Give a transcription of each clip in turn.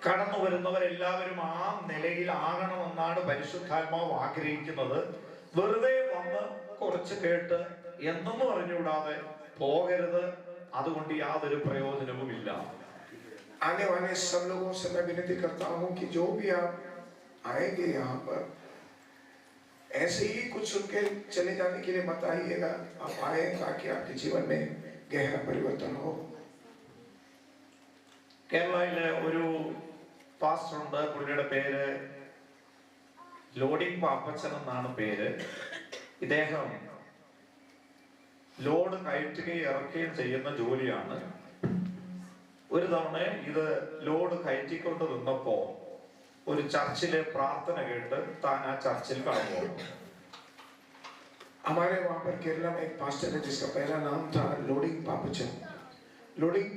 കടന്നു വരുന്നവരെല്ലാവരും ആ നിലയിലാകണമെന്നാണ് പരിശുദ്ധാത്മാവ് ആഗ്രഹിക്കുന്നത്. വെറുതെ വന്ന് കുറച്ച് കേട്ട് എന്തെന്ന് പറഞ്ഞുകൂടാതെ പോകരുത്. അതുകൊണ്ട് യാതൊരു പ്രയോജനവുമില്ല. आने वाले सब लोगों से मैं विनती करता हूं कि जो भी आप आएंगे यहाँ पर ऐसे ही कुछ सुन के चले जाने के लिए मत आइएगा. आप आए ताकि आपके जीवन में गहरा परिवर्तन हो. കേരളയിലെ ഒരു പാസ്റ്റർ ഉണ്ട്. പുള്ളിയുടെ പേര് ലോഡിംഗ് പാപ്പച്ചൻ എന്നാണ് പേര്. ഇദ്ദേഹം ലോഡ് കയറ്റുകയും ഇറക്കുകയും ചെയ്യുന്ന ജോലിയാണ്. ഒരു തവണ ഇത് ലോഡ് കയറ്റിക്കൊണ്ട് നിന്നപ്പോ ഒരു ചർച്ചിലെ പ്രാർത്ഥന കേട്ട് താൻ ആ ചർച്ചിൽ കടന്നു. हमारे वहां पर केरला में एक पास्टर है जिसका पहला नाम था लोडिंग पापचन. लोडिंग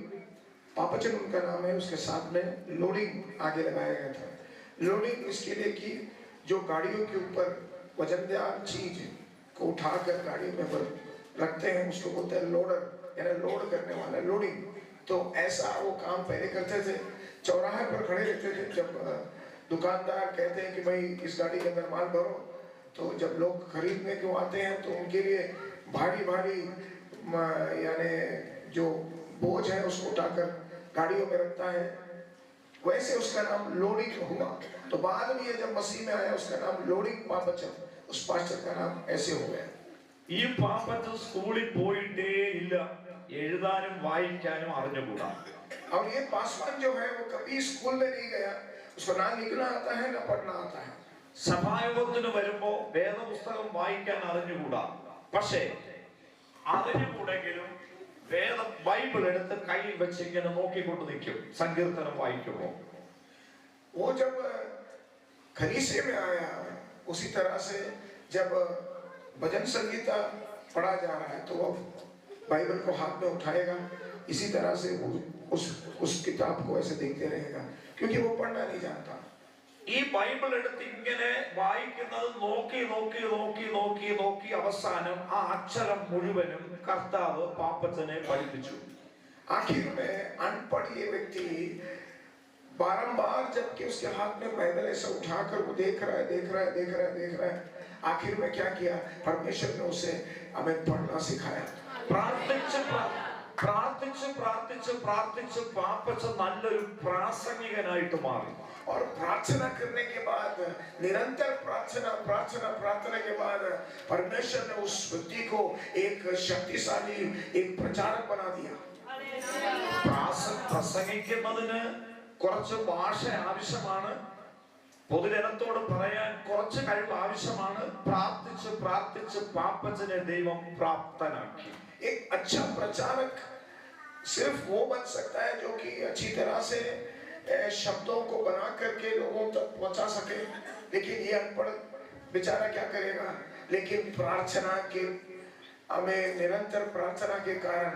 पापचन उनका नाम है. उसके साथ में लोडिंग आगे लगाया गया था. लोडिंग इसके लिए कि जो गाड़ियों के ऊपर वजनदार चीज को उठाकर गाड़ी में रखते हैं उसको बोलते हैं लोडर, यानी लोड करने वाला लोडिंग. तो ऐसा वो काम पहले करते थे. चौराहे पर खड़े रहते थे. जब दुकानदार कहते हैं कि भाई इस गाड़ी के अंदर माल भरो, तो जब लोग खरीदने को आते हैं तो उनके लिए भारी भारी यानी जो बोझ है उसको उठाकर गाड़ियों में रखता है. वैसे उसका नाम लोडिंग हुआ. तो बाद में ये जब मसीह में आया उसका नाम लोडिंग पापचन, उस पास्टर का नाम ऐसे हो गया. ഈ പാപ്പച്ചൻ സ്കൂളിൽ പോയിട്ടേ ഇല്ല. എഴുതാനും വായിക്കാനും അറിഞ്ഞുകൂടാ. और ये पासवान जो है वो कभी स्कूल में नहीं गया. उसको ना लिखना आता है ना पढ़ना आता है. സഭായോഗത്തിന് വരുമ്പോ വേദപുസ്തകം വായിക്കാൻ അറിഞ്ഞുകൂടാ. പക്ഷേ അറിഞ്ഞുകൂടെങ്കിലും ബൈബിൾ എടുത്ത് കയ്യിൽ വെച്ച് ഇങ്ങനെ നോക്കിക്കൊണ്ട് നിൽക്കും സങ്കീർത്തനം വായിക്കുമ്പോ. वो जब खलीसे में आया उसी तरह से जब भजन संगीता पढ़ा जा रहा है तो वो बाइबल को हाथ में उठाएगा. इसी तरह से वो उस किताब को ऐसे देखते रहेगा क्योंकि वो पढ़ना नहीं जानता. ഈ ബൈബിൾ എടുത്ത് ഇങ്ങനെ വായിക്കുന്നത് നോക്കി നോക്കി നോക്കി നോക്കി നോക്കി അവസാനം ആ അക്ഷരം മുഴുവനും കർത്താവ് പാപ്പച്ചനെ പഠിപ്പിച്ചു. आखिर में अनपढ़ ये व्यक्ति बारंबार जबकि उसके हाथ में बाइबल ऐसा उठाकर वो देख रहा है. आखिर में क्या किया? परमेश्वर ने उसे हमें पढ़ना सिखाया. പ്രാർത്ഥിച്ച് പാപ്പച്ച നല്ലൊരു പ്രാസംഗികനായിട്ട് മാറി. और प्रार्थना करने के बाद निरंतर प्रार्थना के बाद परमेश्वर ने उस व्यक्ति को एक शक्तिशाली एक प्रचारक बना दिया. പ്രസംഗിക്കുന്നതിന് കുറച്ച് ഭാഷ ആവശ്യമാണ്. പൊതുജനത്തോട് പറയാൻ കുറച്ച് കഴിവ് ആവശ്യമാണ്. പ്രാർത്ഥിച്ച് പാപ്പച്ചനെ ദൈവം പ്രാപ്തനാക്കി. एक अच्छा प्रचारक सिर्फ वो बन सकता है जो कि अच्छी तरह से शब्दों को बना करके लोगों तक पहुंचा सके. लेकिन ये अनपढ़ बेचारा क्या करेगा? लेकिन प्रार्थना के हमें निरंतर प्रार्थना के कारण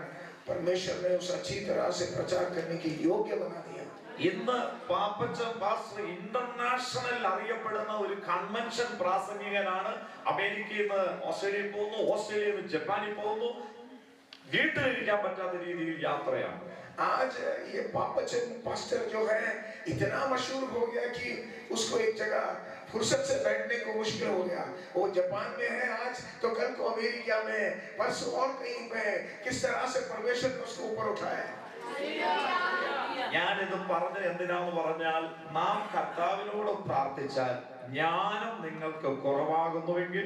परमेश्वर ने उसे अच्छी तरह से प्रचार करने की योग्य बना दिया. ഇന്ന് പാപ്പച്ചൻ പാസ്റ്റർ ഇന്റർനാഷണൽ അറിയപ്പെടുന്ന ഒരു കൺവെൻഷൻ പ്രാസംഗികനാണ്. അമേരിക്കയിൽ നിന്ന് ഓസ്ട്രേലിയയിൽ പോകുന്നു, ഓസ്ട്രേലിയയിൽ നിന്ന് ജപ്പാനിൽ പോകുന്നു. വീട്ടിലിരിക്കാൻ പറ്റാത്ത രീതിയിൽ യാത്രയാണ്. आज ये पापचन पास्टर जो है इतना मशहूर हो गया कि उसको एक जगह फुर्सत से बैठने को मुश्किल हो गया. वो जापान में है आज तो कल को अमेरिका में, परसों और कहीं पे. किस तरह से परमेश्वर ने उसको ऊपर उठाया. ഞാനിത് പറഞ്ഞത് എന്തിനാന്ന് പറഞ്ഞാൽ നാം കർത്താവിനോട് പ്രാർത്ഥിച്ചാൽ ജ്ഞാനം നിങ്ങൾക്ക് കുറവാകുന്നുവെങ്കിൽ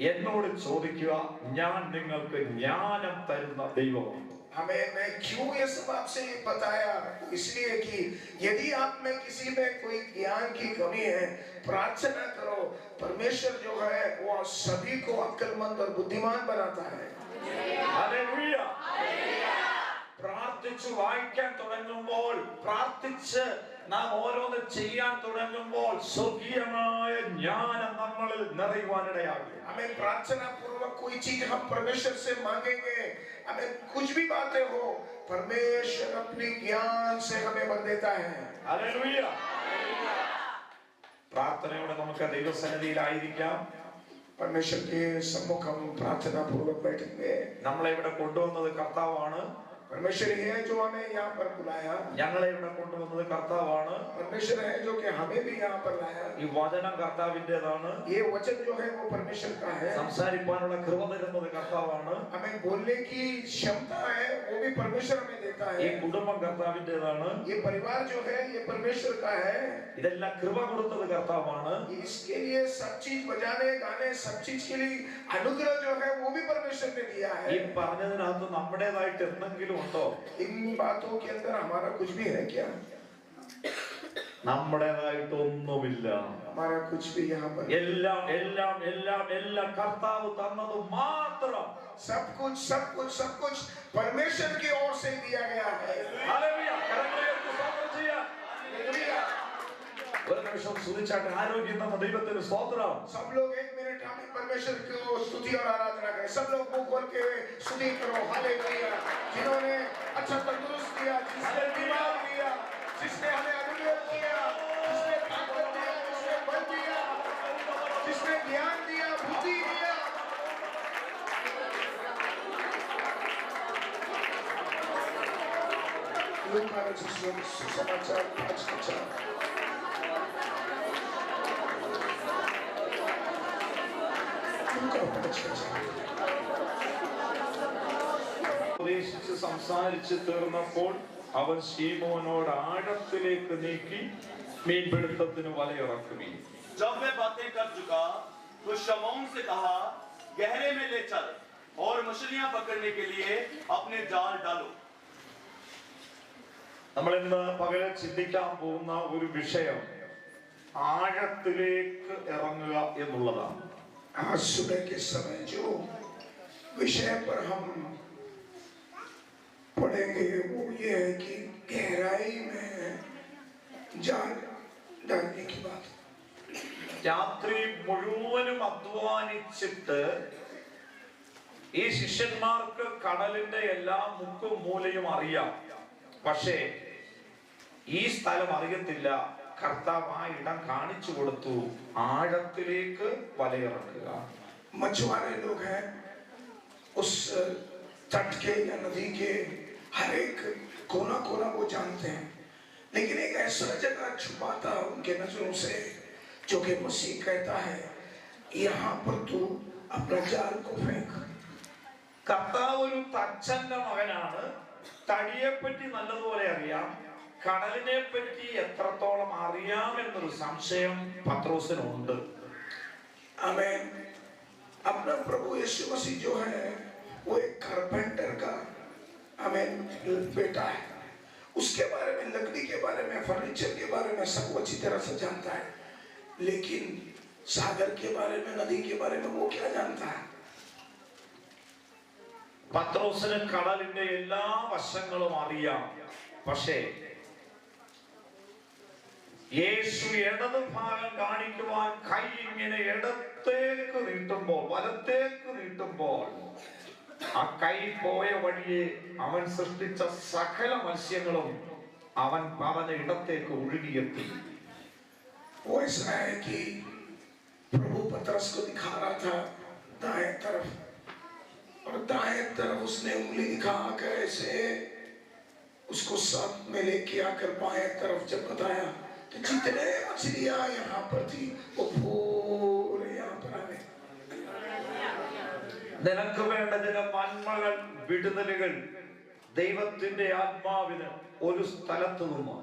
എന്നോട് ചോദിക്കുക, ഞാൻ നിങ്ങൾക്ക് ജ്ഞാനം തരുന്ന ദൈവമാണ്. मैं क्यों ये सब आपसे बताया? इसलिए कि यदि आप में किसी में कोई ज्ञान की कमी है, प्रार्थना करो. परमेश्वर जो है वो सभी को अक्लमंद और बुद्धिमान बनाता है. ഹല്ലേലൂയ. പ്രാർത്ഥിച്ചു വായിക്കാൻ തുടങ്ങുമ്പോൾ, പ്രാർത്ഥിച്ച് നാം ഓരോന്ന് ചെയ്യാൻ തുടങ്ങുമ്പോൾ സ്വർഗീയമായ ജ്ഞാനം നമ്മളിൽ നിറയുവാനിടയാകും. हमें प्रार्थना पूर्वक कोई चीज हम परमेश्वर से मांगेंगे, हमें कुछ भी बातें हो, परमेश्वर अपने ज्ञान से हमें भर देता है. ഹല്ലേലൂയ. പ്രാർത്ഥനയോടെ നമുക്ക് ദൈവസന്നിധിയിലായിരിക്കാം. परमेश्वर के सम्मुख हम प्रार्थना पूर्वक बैठेंगे. നമ്മളെ ഇവിടെ കൊണ്ടുവന്നത് കർത്താവാണ്. परमेश्वर ही है जो हमें यहाँ पर बुलाया, ഞങ്ങളെ ഇവിടെ കൊണ്ടുവന്നത് കർത്താവാണ്. परमेश्वर है जो कि हमें भी यहाँ पर लाया। ഈ വചനം കർത്താവിന്റേതാണ്. ये वचन जो है वो परमेश्वर का है। സംസാരിക്കാനുള്ള കൃപ തരുന്നത് കർത്താവാണ്. हमें बोलने की क्षमता है वो भी परमेश्वर हमें देता ഈ है। കുടുംബം കർത്താവിന്റേതാണ്. ये परिवार जो है ये परमेश्वर का है। ഇതെല്ലാം കൃപ കൊടുത്തത് കർത്താവാണ്. इसके लिए सब चीज बजाने गाने सब चीज के लिए अनुग्रह जो है वो भी परमेश्वर ने दिया ഈ है। പറഞ്ഞതിനകത്ത് നമ്മുടേതായിട്ട് എന്തെങ്കിലും ഉണ്ടോ? इन बातों के अंदर हमारा कुछ भी है क्या? നമ്മുടേതായിട്ടൊന്നുമില്ല. हमारा कुछ भी यहाँ पर എല്ലാം എല്ലാം എല്ലാം എല്ലാം കർത്താവ് തന്നത് മാത്രം. सब कुछ सब कुछ सब कुछ परमेश्वर की ओर से दिया गया है। ഹല്ലേലൂയ. കരങ്ങളെ ഉയർത്തി സ്തോത്രം ചെയ്യാം. हालेलुया। ഒരു നിമിഷം സ്തുതിച്ചാട്ടെ. ആരോഗ്യം തന്ന ദൈവത്തിന് സ്തോത്രം. सब लोग एक मिनट हमें परमेश्वर की स्तुति और आराधना करें। सब लोग मुंह खोल के स्तुति करो। हालेलुया। जिन्होंने अच्छा तंदुरुस्त किया, जिसने बीमार किया, जिसने हमें अनुग्रह किया, जिसने ताकत दिया, जिसने बल दिया, जिसने ज्ञान दिया, बुद्धि दिया। लूका रचित सुसमाचार 5:4। ഉപദേശിച്ച് സംസാരിച്ച് തീർന്നപ്പോൾ അവൻ ശീമോനോട് ആഴത്തിലേക്ക് നീക്കി മീൻപിടുത്തത്തിന് വലയിറക്കുകയും. जब मैं बातें कर चुका तो शमौन से कहा, गहरे में ले चल और मछलियां पकड़ने के लिए अपने जाल डालो। നമ്മൾ ഇന്ന് പകൽ ചിന്തിക്കാൻ പോകുന്ന ഒരു വിഷയം ആഴത്തിലേക്ക് ഇറങ്ങുക എന്നുള്ളതാണ്. आज सुबह के समय जो विषय पर हम पढ़ेंगे वो ये है कि गहराई में जाल डालने की बात। രാത്രി മുഴുവനും അധ്വാനിച്ചിട്ട് ഈ ശിഷ്യന്മാർക്ക് കടലിന്റെ എല്ലാ മുക്കും മൂലയും അറിയാം. പക്ഷേ ഈ സ്ഥലം അറിയത്തില്ല. കർത്താവ് ആ ഇടം കാണിച്ചു കൊടുത്തു. ആഴത്തിലേക്ക് വലയിറക്കുക. मछुआरे लोग हैं, उस तट के या नदी के हर एक कोना कोना वो जानते हैं, लेकिन एक ऐसा जगह छुपाता उनके नजरों से जो कि मसीह कहता है, यहाँ पर तू अपना जाल को फेंक। കർത്താവ് ഒരു തച്ചന്റെ മകനാണ്. തടിയെപ്പറ്റി നല്ലതുപോലെ അറിയാം. കടലിനെ പറ്റി എത്രത്തോളം അറിയാമെന്നൊരു സംശയം പത്രോസിനുണ്ട്. आमीन। अपना प्रभु यीशु मसीह जो है वो एक कारपेंटर का आमीन बेटा है। उसके बारे में, लकड़ी के बारे में, फर्नीचर के बारे में सब अच्छी तरह से जानता है, लेकिन सागर के बारे में, नदी के बारे में वो क्या जानता है? പത്രോസിന് കടലിന്റെ എല്ലാ വശങ്ങളും അറിയാം. പക്ഷേ യേശു ഇടത് ഭാഗം കാണിക്കുവാൻ കൈ ഇങ്ങനെ ഇടത്തേക്ക് നീട്ടുമ്പോൾ, വലത്തേക്ക് നീട്ടുമ്പോൾ ആ കൈ പോയ വഴിയെ അവൻ സൃഷ്ടിച്ച സകല മത്സ്യങ്ങളും അവൻ പറഞ്ഞ ഇടത്തേക്ക് ഒഴുകിയെത്തി. वो ऐसा है कि प्रभु पतरस को दिखा रहा था दाएं तरफ, और दाएं तरफ उसने उंगली दिखा कर ऐसे उसको साथ में लेके आकर बाएं तरफ जब बताया तो जितने मछलियां यहाँ पर थी वो पूरे यहाँ पर आ गए। നിനക്ക് വേണ്ട ചില നന്മകൾ, വിടുതലുകൾ ദൈവത്തിന്റെ ആത്മാവിന് ഒരു സ്ഥലത്ത് നിന്ന്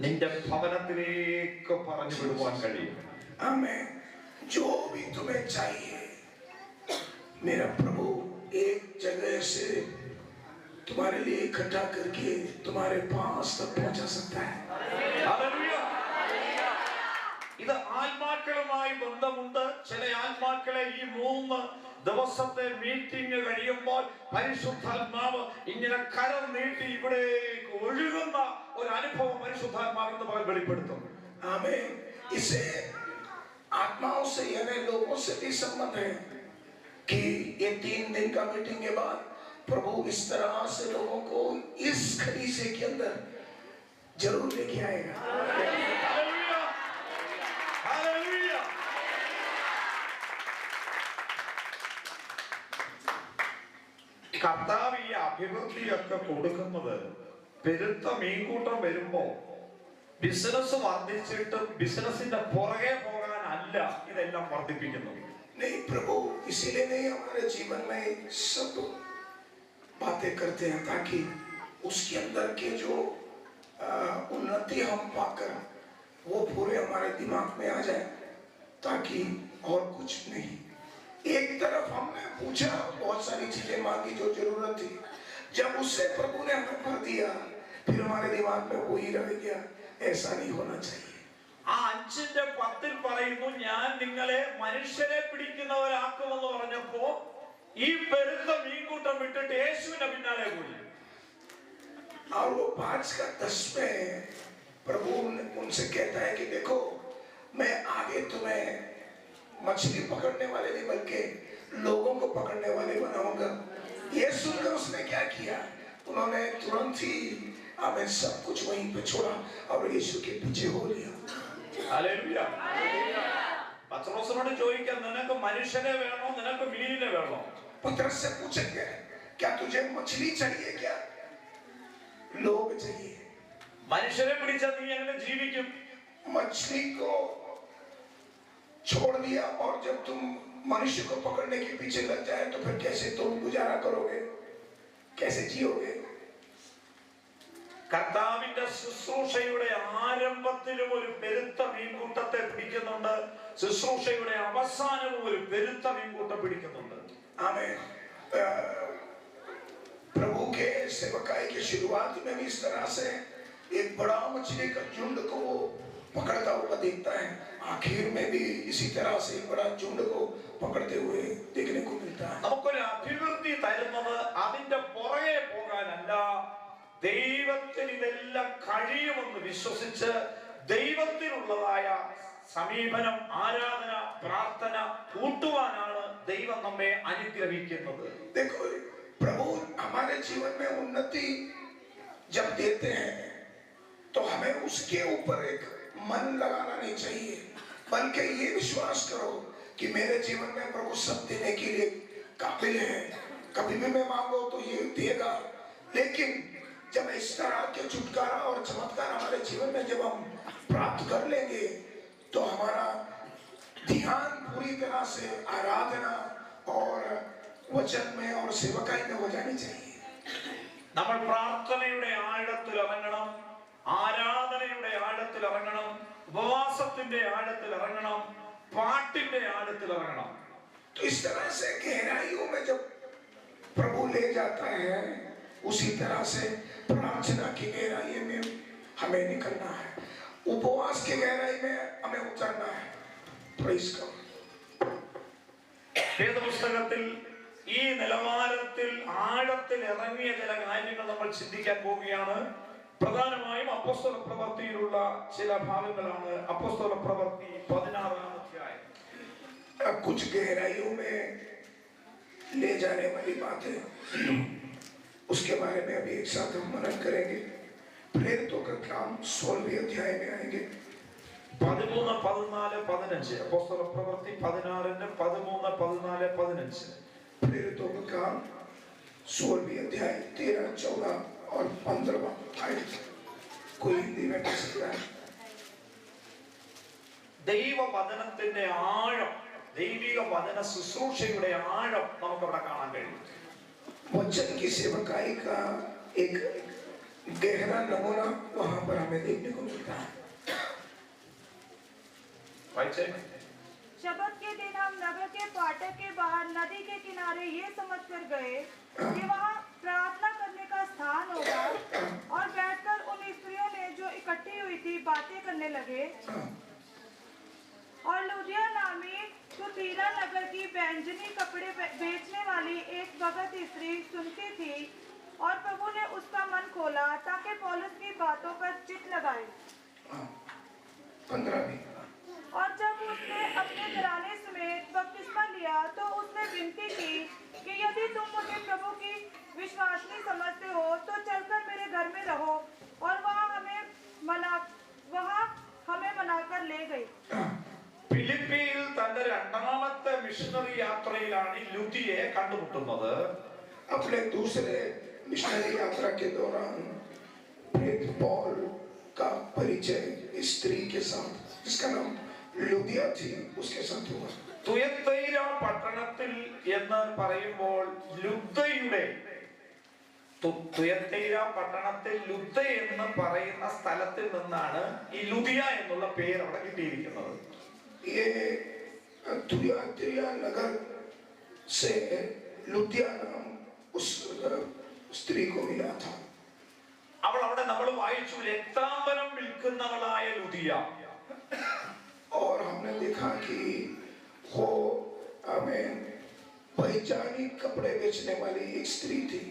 നിന്റെ ഭവനത്തിലേക്ക് പറഞ്ഞു വിടുവാൻ കഴിയും. आमीन। जो भी तुम्हें चाहिए मेरा प्रभु एक जगह से तुम्हारे लिए इकट्ठा करके तुम्हारे पास तक पहुंचा सकता है। ഹല്ലേലൂയ. ഇത് ആത്മാക്കളുമായി ബന്ധമുണ്ട്. ചില ആത്മാക്കളെ ഈ 3 ദിവസത്തെ മീറ്റിംഗ് കഴിയുമ്പോൾ പരിശുദ്ധാത്മാവ് ഇങ്ങനെ കരം നീട്ടി ഇവിടേക്ക് ഒഴുകുന്ന ഒരു അനുഭവം പരിശുദ്ധാത്മാവ് ഇന്ന് പകൽ വെളിപ്പെടുത്തും. आमीन। इसे आत्माओं से यानी लोगों से भी संबंध है कि ये 3 दिन का मीटिंग के बाद प्रभु इस तरह से लोगों को इस खलीसे के अंदर जरूर लेके आएगा। ഹല്ലേലൂയ. ഹല്ലേലൂയ. കർത്താവ് ഈ അഭിവൃദ്ധിയൊക്കെ കൊടുക്കുന്നത് പെരുത്ത മീൻകൂട്ടം വരുമ്പോ ബിസിനസ് വർദ്ധിച്ചിട്ട് ബിസിനസിന്റെ പുറകെ പോകാനല്ല ഇതെല്ലാം വർദ്ധിപ്പിക്കുന്നത്. नहीं प्रभु, इसीलिए नहीं हमारे जीवन में सब बातें करते हैं ताकि उसके अंदर के जो उन्नति हम पाकर वो पूरे हमारे दिमाग में आ जाए, ताकि और कुछ नहीं। एक तरफ हमने पूछा, बहुत सारी चीजें मांगी जो जरूरत थी, जब उससे प्रभु ने हमें भर दिया फिर हमारे दिमाग में वही रह गया। ऐसा नहीं होना चाहिए। ആ 5:10 പറയുന്നു, ഞാൻ നിങ്ങളെ മനുഷ്യരെ പിടിക്കുന്നവരാക്കുമെന്ന് പറഞ്ഞപ്പോ ഈ പെരുത്ത മീൻകൂട്ടം വിട്ടിട്ട് യേശുവിന്റെ പിന്നാലെ പോയി. और वो 5:10 में प्रभु उनसे कहता है कि देखो, मैं आगे तुम्हें मछली पकड़ने वाले नहीं बल्कि लोगों को पकड़ने वाले बनाऊंगा। ये सुनकर उसने क्या किया, उन्होंने तुरंत ही हमें सब कुछ वहीं पे छोड़ा और यीशु के पीछे हो लिया। ഹല്ലേലൂയ. പത്രോസിനോട് ചോദിക്കാൻ, നിനക്ക് മനുഷ്യനെ വേണോ നിനക്ക് മീനിനെ വേണോ? पतरस से पूछेंगे, क्या तुझे मछली चाहिए, क्या लोग चाहिए? മനുഷ്യരെ പിടിച്ചാൽ നീ എങ്ങനെ ജീവിക്കും? मछली को छोड़ दिया और जब तुम मनुष्य को पकड़ने के पीछे लग जाए तो फिर कैसे तुम गुजारा करोगे, कैसे जियोगे? കർത്താവിന്റെ ശുശ്രൂഷയുടെ ആരംഭത്തിലും ഒരു പെരുത്ത മീൻകൂട്ടത്തെ പിടിക്കുന്നുണ്ട്, ശുശ്രൂഷയുടെ അവസാനവും ഒരു പെരുത്ത മീൻകൂട്ടം പിടിക്കുന്നുണ്ട്. आमीन। प्रभु के सेवकाई की शुरुआत में भी इस तरह से एक बड़ा मछली का झुंड को वो पकड़ता हुआ देखता है, आखिर में भी इसी तरह से एक बड़ा झुंड को पकड़ते हुए देखने को मिलता है। നമുക്കൊരു അഭിവൃദ്ധി തരുന്നത് അതിന്റെ പുറകെ പോകാനല്ല, ദൈവത്തിൽ ഇതെല്ലാം കഴിയുമെന്ന് വിശ്വസിച്ച് ദൈവത്തിനുള്ളതായ സമീപനം, ആരാധന, പ്രാർത്ഥന കൂട്ടുവാനാണ് ദൈവം നമ്മെ അനുഗ്രഹിക്കുന്നത്. देखो, प्रभु हमारे जीवन में उन्नति जब देते हैं तो हमें उसके ऊपर एक मन लगाना नहीं चाहिए, बल्कि ये विश्वास करो कि मेरे जीवन में प्रभु सब देने के लिए काबिल है, कभी भी मैं मांगो तो ये देगा। लेकिन जब इस तरह के छुटकारा और चमत्कार हमारे जीवन में जब हम प्राप्त कर लेंगे तो हमारा ध्यान पूरी तरह से आराधना और वचन में और सेवकाई में हो जानी चाहिए। നമ്മൾ പ്രാർത്ഥനയുടെ ആഴത്തിൽ ഇറങ്ങണം, ആരാധനയുടെ ആഴത്തിൽ ഇറങ്ങണം, ഉപവാസത്തിന്റെ ആഴത്തിൽ ഇറങ്ങണം, പാട്ടിന്റെ ആഴത്തിൽ ഇറങ്ങണം. तो इस तरह से गहराइयों में जब प्रभु ले जाता है, उसी तरह से प्रार्थना की गहराई में हमें निकलना है, उपवास की गहराई में हमें उतरना है। Praise God. വേദപുസ്തകത്തിൽ ഈ നിലവാരത്തിൽ ആഴത്തിൽ ഇറങ്ങിയ ചില കാര്യങ്ങൾ നമ്മൾ ചിന്തിക്കാൻ പോവുകയാണ്. പ്രധാനമായും അപ്പോസ്തല പ്രവൃത്തിയിലുള്ള ചില ഭാഗങ്ങളാണ്. അപ്പോസ്തല പ്രവൃത്തി 16-ാം അധ്യായം. कुछ गहराइयों में ले जाने वाली बातें, उसके बारे में अभी एक साथ हम मनन करेंगे। प्रेरितों का काम 16वें अध्याय में आएंगे। 13, 14, 15. അപ്പോസ്തല പ്രവൃത്തി 16-ന്റെ 13, 14, 15. प्रेरितों का काम 16वें अध्याय 13, 14 और 15वां आयत। कोई हिंदी में पढ़ सकता है? ദൈവവചനത്തിന്റെ ആഴം, ദൈവിക വചന ശുശ്രൂഷയുടെ ആഴം നമുക്ക് അവിടെ കാണാൻ കഴിയും. वचन की सेवकाई का एक गहरा नमूना वहां पर हमें देखने को मिलता है। വായിച്ചേ. शबत के दिन हम नगर के फाटक के बाहर नदी के किनारे ये समझकर गए कि वहाँ प्रार्थना करने का स्थान होगा, और बैठकर उन स्त्रियों ने जो इकट्ठी हुई थी बातें करने लगे। और लुदिया नामी तुतीरा नगर की बैंजनी कपड़े बेचने वाली एक भगत स्त्री सुनती थी, और प्रभु ने उसका मन खोला ताकि पौलुस की बातों पर चित्त लगाए। 15वीं। और जब उसने अपने घराने समेत बपतिस्मा लिया तो उसने विनती की कि यदि तुम मुझे प्रभु की विश्वासनी समझते हो तो चलकर मेरे घर में रहो, और वहाँ हमें मनाकर ले गई। ഫിലിപ്പിയിൽ തന്റെ രണ്ടാമത്തെ മിഷണറി യാത്രയിലാണ് ലൂത്തിയെ കണ്ടുമുട്ടുന്നത്. अपने दूसरे मिशनरी यात्रा के दौरान प्रेरित पौल का परिचय स्त्री के साथ जिसका नाम लुदिया थी उसके साथ हुआ। തുയത്തൈര പട്ടണത്തിൽ എന്ന് പറയുമ്പോൾ ലുദ്ദയുടെ തുയത്തൈര പട്ടണത്തിൽ ലുദ്ദ എന്ന് പറയുന്ന സ്ഥലത്തിൽ നിന്നാണ് ഈ ലുദിയ എന്നുള്ള പേര് അവിടെ കിട്ടിയിരിക്കുന്നത്. ये तुयातिरा नगर से लुदिया नाम उस स्त्री को मिला था. അവൾ അവിടെ നമ്മൾ വായിച്ചു രക്താംബരം വിൽക്കുന്നവളായ ലുദിയ. और हमने देखा कि वो हमें पहचानी कपड़े बेचने वाली एक स्त्री थी.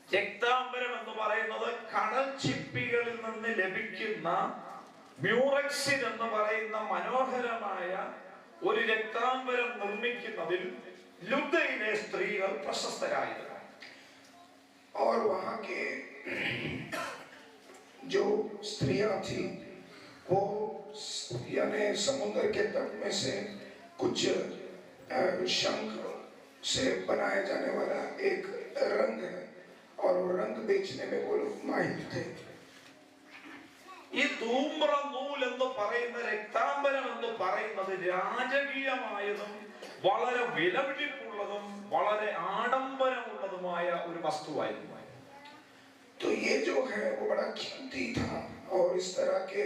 രക്താംബരം എന്ന് പറയുന്നത് കടൽ ചിപ്പികളിൽ നിന്ന് ലഭിക്കുന്ന മ്യൂറക്സിൻ എന്ന് പറയുന്ന മനോഹരമായ ഒരു രക്താംബരം നിർമ്മിക്കുന്നതിൽ ലുദ്ദയിലെ സ്ത്രീകൾ പ്രശസ്തരായിരുന്നു. और वहाँ के जो स्त्रियां थी वो यानी समुद्र के तट में से कुछ शंख से बनाया जाने वाला एक रंग है और वो रंग बेचने में वो लोग माहिर थे. ഈ ധൂമ്ര നൂൽ എന്ന് പറയുന്ന രക്താംബരം എന്ന് പറയുന്നത് രാജകീയമായതും വളരെ വിലപിടിപ്പുള്ളതും വളരെ ആഡംബരമുള്ളതുമായ ഒരു വസ്തുവായിരുന്നു. तो ये जो है वो बड़ा कीमती था और इस तरह के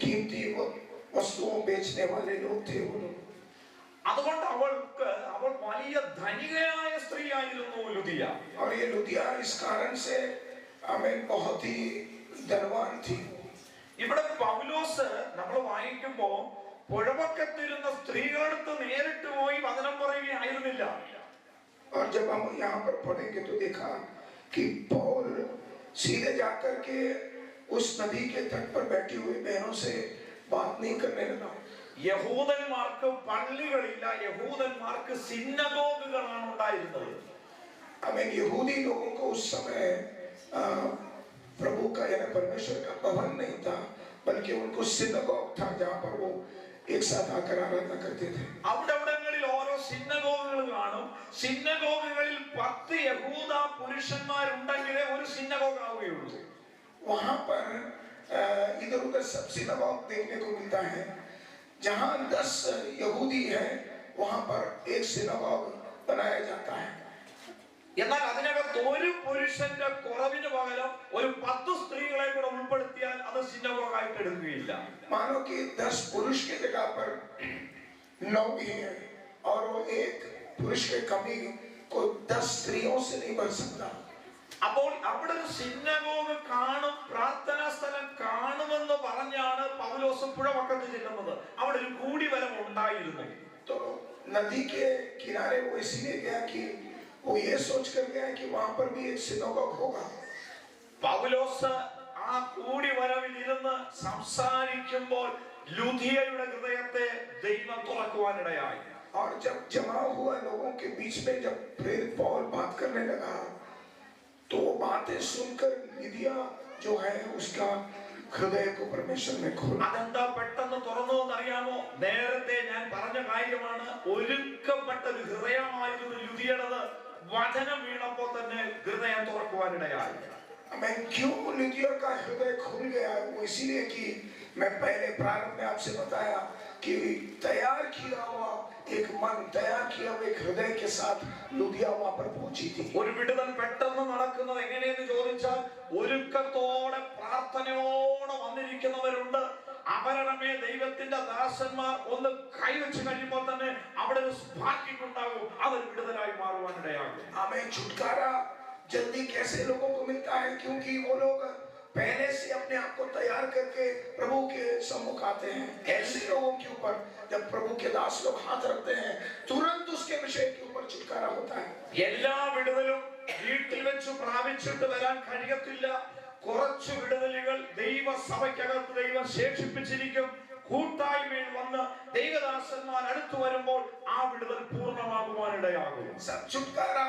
कीमती वस्तुओं बेचने वाले लोग थे वो लोग. അതുകൊണ്ട് അവൾ വലിയ ധനികയായ സ്ത്രീയായിരുന്നു ലുദിയ. और ये लुदिया इस कारण से हमें बहुत ही धनवान थी. ഇവിടെ പൗലോസ് നമ്മൾ വായിക്കുമ്പോ പുഴവക്കത്തിരുന്ന സ്ത്രീകളടുത്ത് നേരിട്ട് പോയി വചനം പറയുകയായിരുന്നില്ല. और जब हम यहाँ पर पढ़ेंगे तो देखा कि पौल सीधे जाकर के उस नदी के तट पर बैठी हुई बहनों से बात नहीं करने लगा. യഹൂദന്മാർക്ക് പള്ളികളില്ല, യഹൂദന്മാർക്ക് സിനഗോഗുകളാണ് ഉണ്ടായിരുന്നത്. हमें यहूदी लोगों को उस समय प्रभु का यानी परमेश्वर का भवन नहीं था बल्कि उनको सिनगोग था जहाँ पर वो एक साथ आकर आराधना करते थे. അവിടങ്ങളിൽ ഓരോ സിനഗോഗുകൾ കാണും. സിനഗോഗുകളിൽ 10 യഹൂദ പുരുഷന്മാരുണ്ടെങ്കിലേ ഒരു സിനഗോഗ് ആവുകയുള്ളൂ. वहाँ पर इधर उधर सब सिनगोग देखने को मिलता है. जहाँ 10 यहूदी है वहाँ पर एक सिनगोग बनाया जाता है. എന്നാൽ അതിനകത്ത് ഒരു പുരുഷന്റെ കുറവിന് പകരം ഒരു 10 സ്ത്രീകളെ കൂടെ ഉൾപ്പെടുത്തിയാൽ അത് സിനഗോഗായിട്ട് എടുക്കുകയില്ല. मानो कि 10 पुरुष की जगह पर 9 भी है और वो एक पुरुष के कमी को 10 स्त्रियों से नहीं भर सकता. അപ്പോൾ അവിടെ ഒരു സിനഗോഗ് കാണും, പ്രാർത്ഥനാ സ്ഥലം കാണുമെന്ന് പറഞ്ഞാണ് പൗലോസ് പുഴവക്കത്ത് ചെല്ലുന്നത്. അവിടെ ഒരു കൂടിവരം ഉണ്ടായിരുന്നു. तो नदी के किनारे वो इसलिए गया कि वो ये सोच कर गया कि वहां पर भी एक सिनगोग होगा. പൗലോസ് ആ കൂടിവരവിൽ ഇരുന്ന് സംസാരിക്കുമ്പോൾ ലുദിയയുടെ ഹൃദയത്തെ ദൈവം തുറക്കുവാനിടയായി. और जब जमा हुआ लोगों के बीच में जब प्रेरित पौल बात करने लगा तो बातें सुनकर लिदिया जो है उसका हृदय को परमेश्वर ने खोला. അതെന്താ പെട്ടെന്ന് തുറന്നു എന്നറിയാമോ? നേരത്തെ ഞാൻ പറഞ്ഞ കാര്യമാണ്. ഒരുക്കപ്പെട്ട ഒരു ഹൃദയമായിരുന്നു ലുദിയയുടേത്. വചനം വീണപ്പോൾ തന്നെ ഹൃദയം തുറക്കുവാനിടയായി. मैं क्यों लिदिया का हृदय खुल गया? वो इसीलिए कि मैं पहले प्रारंभ में आपसे बताया कि तैयार किया हुआ एक मन, तैयार किया हुआ एक हृदय के साथ लुदिया वहां पर पहुंची थी. ഒരു വിടുതൽ പെട്ടെന്ന് നടക്കുന്നത് എങ്ങനെയെന്ന് ചോദിച്ചാൽ ഒരുക്കത്തോടെ പ്രാർത്ഥനയോടെ വന്നിരിക്കുന്നവരുണ്ട്. അവരുടെ മേൽ ദൈവത്തിന്റെ ദാസന്മാർ ഒന്ന് കൈവച്ച് കഴിയുമ്പോൾ തന്നെ അവിടെ ഒരു സ്പാർക്കിംഗ് ഉണ്ടാകും. അതൊരു വിടുതലായി മാറുവാനിടയാകും. हमें छुटकारा जल्दी कैसे लोगों को मिलता है? क्योंकि वो लोग पहले से अपने आप को तैयार करके प्रभु के सम्मुख आते हैं. ऐसे लोगों के ऊपर जब प्रभु के दास लोग हाथ रखते हैं तुरंत उसके विषय के ऊपर छुटकारा होता है. എല്ലാ വിടുതലും വീട്ടിൽ വെച്ച് പ്രാപിച്ചിട്ട് വരാൻ കഴിയത്തില്ല. കുറച്ച് വിടുതലുകൾ ദൈവസഭയ്ക്കകത്ത് ദൈവം ശേഷിപ്പിച്ചിരിക്കും. കൂട്ടായ്മയിൽ വന്ന് ദൈവദാസന്മാർ അടുത്തു വരുമ്പോൾ ആ വിടുതൽ പൂർണ്ണമാകുവാനിടയാകും. सब छुटकारा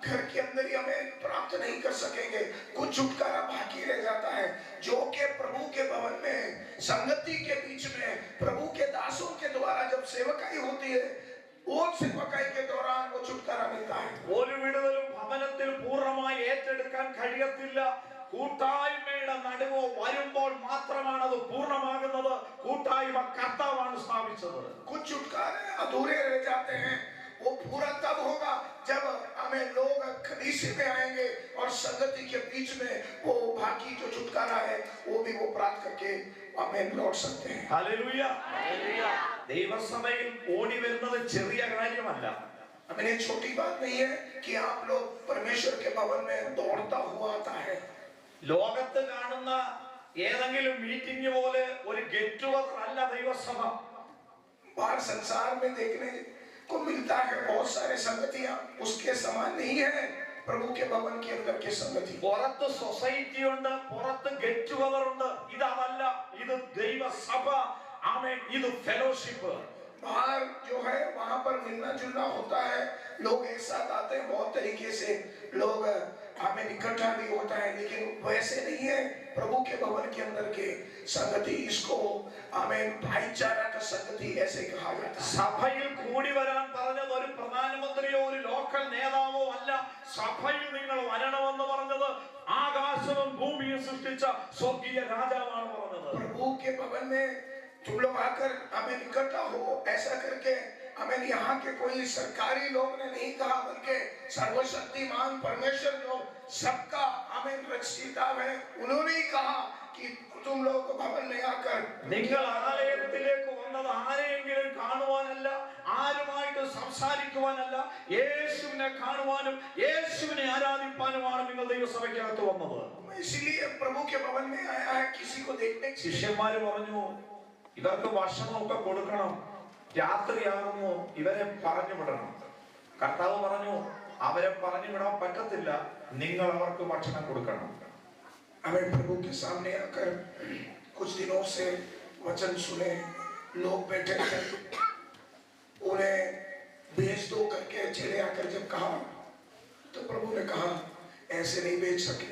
घर के अंदर ही हमें प्राप्त नहीं कर सकेंगे. कुछ छुटकारा बाकी रह जाता है जो कि प्रभु के भवन में संगति के बीच में प्रभु के दासों के द्वारा जब सेवकाई होती है वो सेवकाई के दौरान वो छुटकारा मिलता है। ഒരു വിടുതലും ഭവനത്തിൽ പൂർണ്ണമായി ഏറ്റെടുക്കാൻ കഴിയത്തില്ല. കൂട്ടായ്മയുടെ നടുവ് വരുമ്പോൾ മാത്രമാണ് അത് പൂർണ്ണമാകുന്നത്. കൂട്ടായ്മ കർത്താവാണ് സ്ഥാപിച്ചത്. कुछ छुटकारे अधूरे रह जाते हैं, वो पूरा तब होगा जब हमें लोग कलीसिया में आएंगे और संगति के बीच में वो बाकी जो छुटकारा है वो भी वो प्राप्त करके हमें लौट सकते हैं। ഹല്ലേലൂയ. ദൈവസഭയിൽ ഓടി വരുന്നത് ചെറിയ കാര്യമല്ല. हमें ये छोटी बात नहीं है कि आप लोग परमेश्वर के भवन में दौड़ता हुआ आता है। ലോകത്ത് കാണുന്ന ഏതെങ്കിലും മീറ്റിംഗ് പോലെ ഒരു ഗെറ്റ് ടുഗദർ അല്ല ദൈവസഭ. बाहर संसार में देखने को मिलता है बहुत सारे संगतियां, उसके समान नहीं है प्रभु के भवन के अंदर के संगति। പുറത്ത് സൊസൈറ്റി ഉണ്ട്, പുറത്ത് ഗെറ്റ് ടുഗദർ ഉണ്ട്. ഇതല്ല, ഇത് ദൈവസഭ. ആമേൻ. ഇത് ഫെലോഷിപ്പ്. बाहर जो है वहां पर मिलना जुलना होता है, लोग एक साथ आते हैं, बहुत तरीके से लोग हमें इकट्ठा भी होता है, लेकिन वैसे नहीं है प्रभु के भवन के अंदर के संगति। इसको हमें भाईचारा का संगति ऐसे कहा जाता है। സഭയിൽ കൂടി വരാൻ പറഞ്ഞത് ഒരു പ്രധാനമന്ത്രിയോ ഒരു ലോക്കൽ നേതാവോ അല്ല. സഭയിൽ നിങ്ങൾ വരണമെന്ന് പറഞ്ഞത് ആകാശവും ഭൂമിയും സൃഷ്ടിച്ച സ്വർഗീയ രാജാവാണ് പറഞ്ഞത്. प्रभु के भवन में तुम लोग आकर हमें इकट्ठा हो, ऐसा करके हमें यहाँ के कोई सरकारी लोग ने नहीं कहा, बल्कि सर्वशक्तिमान परमेश्वर जो सबका हमें रचयिता है, उन्होंने ही कहा कि तुम लोग भवन में आकर നിങ്ങൾ ആലയത്തിലേക്ക് വന്നത് ആരെയെങ്കിലും കാണുവാനല്ല, ആരുമായിട്ട് സംസാരിക്കുവാനല്ല, യേശുവിനെ കാണുവാനും യേശുവിനെ ആരാധിപ്പാനുമാണ് നിങ്ങൾ ദൈവസഭയ്ക്കകത്ത് വന്നത്. इसीलिए प्रभु के भवन में आया है, किसी को देखने के लिए। ശിഷ്യന്മാര് പറഞ്ഞു, ഇവർക്ക് ഭക്ഷണമൊക്കെ കൊടുക്കണം, രാത്രിയാകുന്നു, ഇവരെ പറഞ്ഞു വിടണം. കർത്താവ് പറഞ്ഞു, അവരെ പറഞ്ഞു വിടാൻ പറ്റത്തില്ല, നിങ്ങൾ അവർക്ക് ഭക്ഷണം കൊടുക്കണം. हमें प्रभु के सामने आकर कुछ दिनों से वचन सुने, लोग बैठे थे, उन्हें भेज दो करके चले आकर जब कहा तो प्रभु ने कहा ऐसे नहीं भेज सके,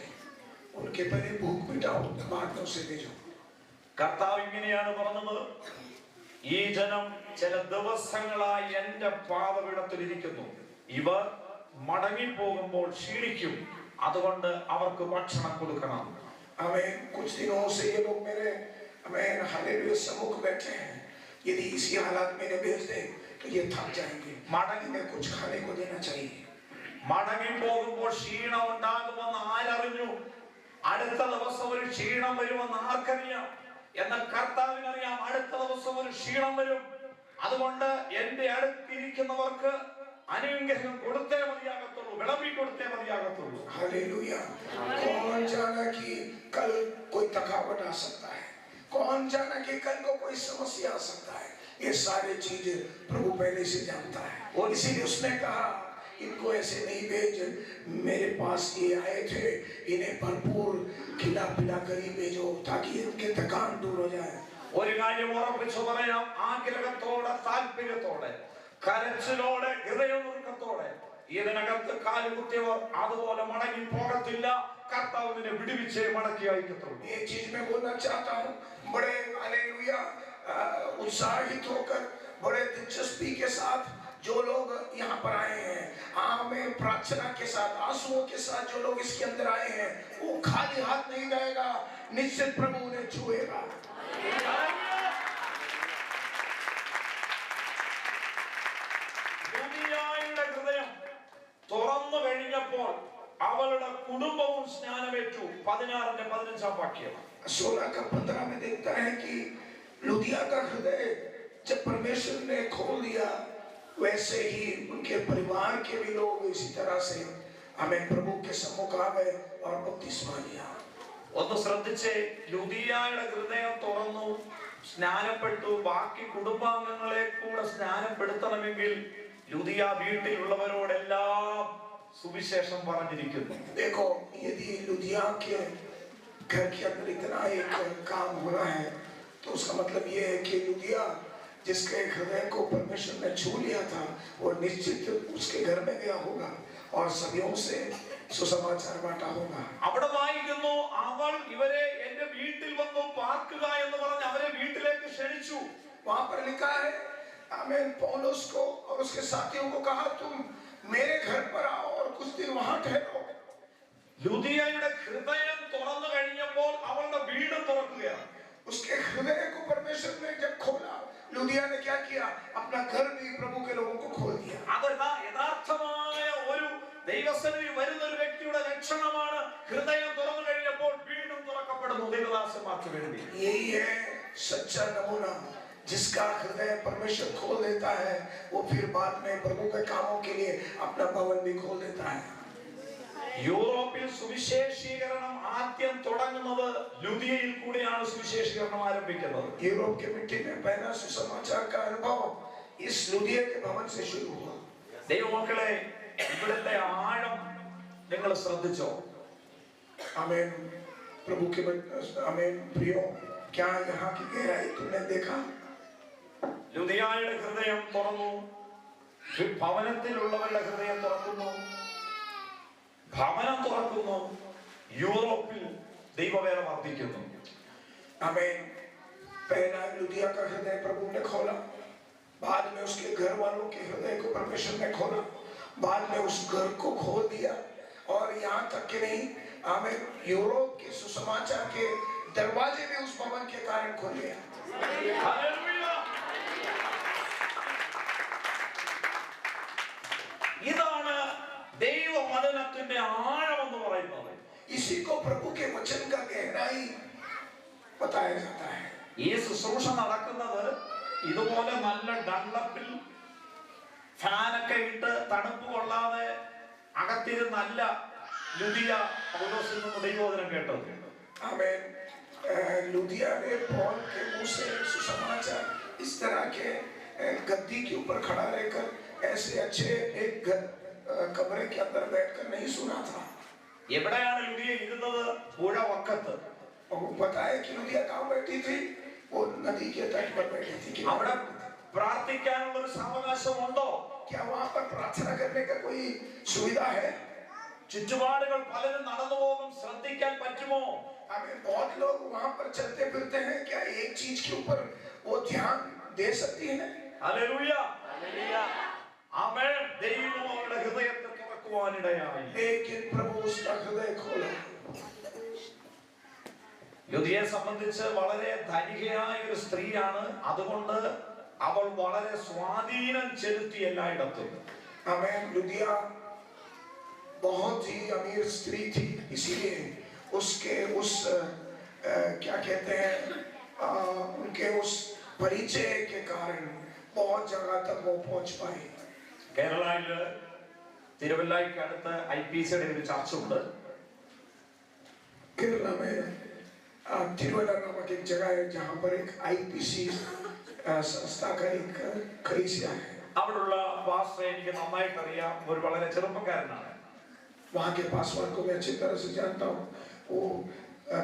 उनके पहले भूख मिटाओ, बाद में उसे भेजो। കർത്താവ് ഇങ്ങനെയാണ് പറഞ്ഞത്, ഈ ജനം ചില ദിവസങ്ങളായി എന്റെ പാദപീഠത്തിലിരിക്കുന്നു, ഇവർ മടങ്ങിപ്പോകുമ്പോൾ ക്ഷീണിക്കും, അതുകൊണ്ട് അവർക്ക് ഭക്ഷണം കൊടുക്കണം. हमें कुछ दिनों से ये लोग मेरे हमें हालेलुया सम्मुख बैठे हैं, यदि इसी हालात में इन्हें भेज दें तो ये थक जाएंगे, इन्हें कुछ खाने को देना चाहिए। മടങ്ങിപ്പോകുമ്പോൾ ക്ഷീണം ഉണ്ടാകുമെന്ന് ആരറിഞ്ഞു? അടുത്ത ദിവസം ഒരു ക്ഷീണം വരുമെന്ന് ആർക്കറിയാം? എന്നാൽ കർത്താവിനറിയാം അടുത്ത ദിവസം ഒരു ക്ഷീണം വരും. അതുകൊണ്ട് എന്റെ അടുത്തിരിക്കുന്നവർക്ക് അനുഗ്രഹം കൊടുത്തേ മതിയാകത്തുള്ളൂ, വിളമ്പി കൊടുത്തേ മതിയാകത്തുള്ളൂ. हालेलुया। कौन जाना कि कल कोई थकावट आ सकता है, कौन जाना कि कल को कोई समस्या आ सकता है, ये सारी चीज प्रभु पहले से जानता है। और इसीलिए उसने कहा इनको ऐसे नहीं भेज, मेरे पास ये आए थे, इन्हें भरपूर खिला पिला कर ही भेजो ताकि इनके थकान दूर हो जाए। ഒരു കാര്യം ഉറപ്പിച്ചു പറയാം, ആഗ്രഹത്തോടെ, താല്പര്യത്തോടെ, കരച്ചിലോടെ, ഹൃദയനുറുക്കത്തോടെ ഇതിനകത്ത് കാലുകുത്തിയവർ അതുപോലെ മടങ്ങി പോകത്തില്ല. കർത്താവിനെ വിടുവിച്ചേ മടക്കി അയക്കത്തുള്ളൂ. ये चीज मैं बोलना चाहता हूँ, बड़े हालेलुया उत्साहित होकर, बड़े दिलचस्पी के साथ जो लोग यहाँ पर आए हैं, हमें प्रार्थना के साथ, आंसुओं के साथ जो लोग इसके अंदर आए हैं, वो खाली हाथ नहीं जाएगा, निश्चित प्रभु उन्हें छुएगा। ലുദിയായുടെ ഹൃദയം തുറന്നു കഴിഞ്ഞപ്പോൾ അവളുടെ കുടുംബവും സ്നാനമേറ്റു. 16-15 വാക്യം. 16-15 में देखता है कि लुदिया का हृदय जब परमेश्वर ने खोल दिया, वैसे ही उनके परिवार के भी लोग इसी तरह से हमें प्रभु के सम्मुख आ गए और बपतिस्मा लिया। ഒന്ന് ശ്രദ്ധിച്ചേ, ലുദിയായുടെ ഹൃദയം തുറന്നു, സ്നാനപ്പെട്ടു. ബാക്കി കുടുംബാംഗങ്ങളെ കൂടെ സ്നാനപ്പെടുത്തണമെങ്കിൽ ലുദിയ വീട്ടിലുള്ളവരോടെല്ലാം സുവിശേഷം പറഞ്ഞിരിക്കുന്നു. देखो, यदि लुदिया के घर के अंदर इतना एक काम होना है तो उसका मतलब ये है कि लुदिया जिसके हृदय को परमेश्वर ने छू लिया था, वो निश्चित उसके घर में गया होगा और सभीों से सुसमाचार बांटा होगा। അവിടെ വായിക്കുന്നു, അവൾ ഇവരെ എന്റെ വീട്ടിൽ വന്നു പാർക്കുക എന്ന് പറഞ്ഞ് അവരെ വീട്ടിലേക്ക് ക്ഷണിച്ചു. वहां पर लिखा है आमीन पौलुस को और उसके साथियों को कहा तुम मेरे घर पर आओ और कुछ दिन वहां ठहरो। ലുദിയയുടെ ഹൃദയം തുറന്നു കഴിഞ്ഞപ്പോൾ അവളുടെ വീട് തുറക്കുകയാണ്. उसके हृदय को परमेश्वर ने जब खोला, लुदिया ने क्या किया? अपना घर भी प्रभु के लोगों को खोल दिया। അതെന്താ യഥാർത്ഥമായ ഒരു ദൈവസന്നിധി വരുന്ന ഒരു വ്യക്തിയുടെ ലക്ഷണമാണ് ഹൃദയം തുറന്നു കഴിഞ്ഞപ്പോൾ വീടും തുറക്കപ്പെടുന്നു ദൈവദാസന്മാർക്ക് വേണ്ടി. यही है सच्चा नमूना, जिसका हृदय परमेश्वर खोल देता है, वो फिर बाद में प्रभु के कामों के लिए अपना भवन भी खोल देता है। യൂറോപ്പിൽ സുവിശേഷീകരണം ആദ്യം തുടങ്ങുന്നത് ലുദിയയിൽ കൂടിയാണ് സുവിശേഷീകരണം ആരംഭിക്കുന്നത്. यूरोप के मिट्टी में पहला सुसमाचार का अनुभव इस लुदिया के भवन से शुरू हुआ। ദൈവമക്കളെ, ഇവിടുത്തെ ആഴം നിങ്ങൾ ശ്രദ്ധിച്ചോ? आमीन प्रभु के आमीन प्रियो, क्या यहाँ की गहराई तुमने देखा? ലുദിയായുടെ ഹൃദയം തുറന്നു, ഭവനത്തിലുള്ളവരുടെ ഹൃദയം തുറക്കുന്നു, ഭവനം തുറക്കുന്നു, യൂറോപ്പിൽ ദൈവവേല വർദ്ധിക്കുന്നു. आमीन पहला लुदिया का हृदय प्रभु ने खोला, बाद में उसके घर वालों के हृदय को परमेश्वर ने खोला, बाद में उस घर को खोल दिया और यहाँ तक कि नहीं, आमीन यूरोप के सुसमाचार के दरवाजे भी उस भवन के कारण खोल गया। ഹല്ലേലൂയ! ഇതാണ് ദൈവവചനത്തിന്റെ ആഴം എന്ന് പറയുന്നത്. इसी को प्रभु के वचन का गहराई बताया जाता है। ഈ ശുശ്രൂഷ നടക്കുന്നത് ഇതുപോലെ നല്ല ഡൺലപ്പിൽ ഫാനൊക്കെ ഇട്ട് തണുപ്പ് കൊള്ളാതെ അകത്തിരുന്നല്ല ലുദിയ പൗലോസിൽ നിന്ന് ദൈവവചനം കേട്ടത്. आमीन लुदिया ने पौल के मुंह से सुसमाचार इस तरह के गद्दी के ऊपर खड़ा रहकर ऐसे अच्छे एक कमरे के अंदर बैठकर नहीं सुना था। എവിടെയാണ് ലുദിയ ഇരുന്നത്? പുഴ വക്കത്ത്. और पता है कि लुदिया कहाँ बैठी थी? वो नदी के तट पर बैठी थी। അവിടെ പ്രാർത്ഥിക്കാനുള്ള ഒരു സാവകാശമുണ്ടോ? क्या वहाँ पर प्रार्थना करने का कोई सुविधा है? ചുറ്റുപാടുകൾ പലരും നടന്നു പോകും, ശ്രദ്ധിക്കാൻ പറ്റുമോ? हमें बहुत लोग वहाँ पर चलते फिरते हैं, क्या एक चीज के ऊपर वो ध्यान दे सकती है? ഹല്ലേലൂയ! ആമേൻ. ദൈവം അവരുടെ ഹൃദയത്തെ തുറക്കുവാനിടയായി. लेकिन प्रभु उसका हृदय खोला। ലുദിയയെ സംബന്ധിച്ച് വളരെ ധനികയായ ഒരു സ്ത്രീയാണ്, അതുകൊണ്ട് അവൾ വളരെ സ്വാധീനം ചെലുത്തി എല്ലായിടത്തും. आमीन लुदिया बहुत ही अमीर स्त्री थी, इसीलिए उसके उस क्या कहते हैं उनके उस परिचय के कारण बहुत जगह तक वो पहुंच पाई। കേരളയില് തിരുവല്ലായ്ക്ക് അടുത്ത് IPCയുടെ ഒരു ചർച്ച ഉണ്ട്. केरला में तिरुवल्ला नामक एक जगह है जहाँ पर एक IPC संस्था का एक कलीसिया है। അവിടുള്ള പാസ്റ്റർ എനിക്ക് നന്നായിട്ട് അറിയാം, ഒരു വളരെ ചെറുപ്പക്കാരനാണ്. वहाँ के पासवान को मैं अच्छी तरह से जानता हूँ, वो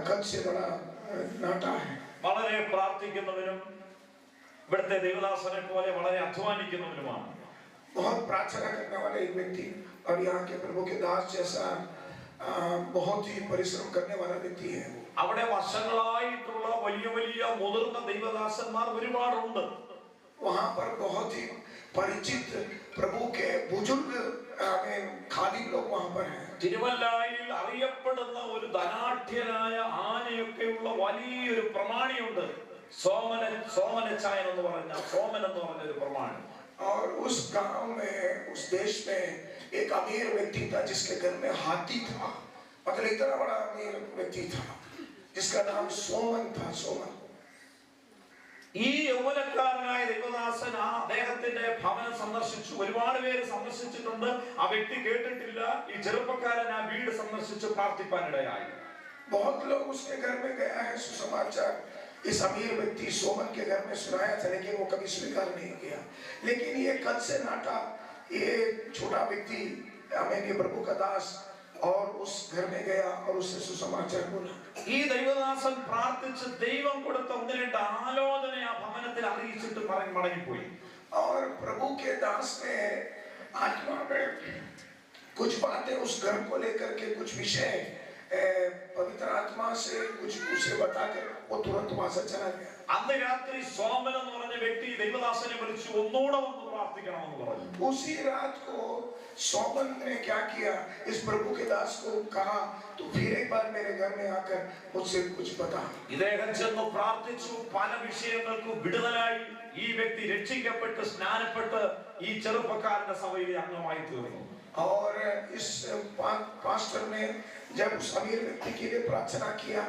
कद से बड़ा नाटा है। വളരെ പ്രാർത്ഥിക്കുന്നവരും ഇവിടുത്തെ ദൈവദാസനെ പോലെ വളരെ അധ്വാനിക്കുന്നവരുമാണ്. बहुत प्रार्थना करने वाले एक व्यक्ति और यहाँ के प्रभु के दास जैसा बहुत ही परिश्रम करने वाला व्यक्ति है। അവിടെ വർഷങ്ങളായിട്ടുള്ള വലിയ വലിയ മുതിർന്ന ദൈവദാസന്മാർ ഒരുപാടുണ്ട്. वहाँ पर बहुत ही परिचित प्रभु के बुजुर्ग खादिम लोग वहाँ पर हैं। തിരുവല്ലായിൽ അറിയപ്പെടുന്ന ഒരു ധനാഢ്യനായ ആനയൊക്കെയുള്ള വലിയൊരു പ്രമാണിയുണ്ട്. സോമനച്ചായൻ എന്ന് പറഞ്ഞ ഒരു പ്രമാണി. और उस गांव में उस देश में एक अमीर व्यक्ति था जिसके घर में हाथी था, मतलब इतना बड़ा अमीर व्यक्ति था जिसका नाम सोमन था। सोमन ഈ യൗവനക്കാരനായ ദൈവദാസൻ അദ്ദേഹത്തിന്റെ ഭവനം സന്ദർശിച്ചു. ഒരുപാട് പേര് സന്ദർശിച്ചിട്ടുണ്ട്, ആ വ്യക്തി കേട്ടിട്ടില്ല. ഈ ചെറുപ്പക്കാരൻ ആ വീട് സന്ദർശിച്ച് പ്രാർത്ഥിപ്പാനിടയായി. बहुत लोग उसके घर में गया है सुसमाचार इस अमीर व्यक्ति सोमन के घर में सुनाया था, लेकिन वो कभी स्वीकार नहीं किया। लेकिन ये कद से नाटा ये छोटा व्यक्ति आमीन ये प्रभु का दास और उस घर में गया और उससे सुसमाचार बोला। ഈ ദൈവദാസൻ പ്രാർത്ഥിച്ച് ദൈവം കൊടുത്ത ഒന്ന് രണ്ട് ആലോചന ആ ഭവനത്തിൽ അറിയിച്ചിട്ട് മടങ്ങിപ്പോയി. और प्रभु के दास ने आत्मा में कुछ बातें उस घर को लेकर के कुछ विषय पवित्र आत्मा से कुछ उसे बताकर वो तुरंत वहां से चला गया। അന്ന് രാത്രി സോമൻ എന്ന് പറഞ്ഞ വ്യക്തി ദൈവദാസനെ വിളിച്ചു ഒന്നുകൂടെ വന്ന് പ്രാർത്ഥിക്കണമെന്ന് പറഞ്ഞു. उसी रात को सोमन ने क्या किया, इस प्रभु के दास को कहा तू फिर एक बार मेरे घर में आकर मुझसे कुछ बता। ഇദ്ദേഹം ചെന്ന് പ്രാർത്ഥിച്ചു. പല വിഷയങ്ങൾക്കും വിടുതലായി. ഈ വ്യക്തി രക്ഷിക്കപ്പെട്ട് സ്നാനപ്പെട്ട് ഈ ചെറുപ്പക്കാരന്റെ സഭയിലെ അംഗമായി തീർന്നു. और इस पास्टर ने जब उस अमीर व्यक्ति के लिए प्रार्थना किया,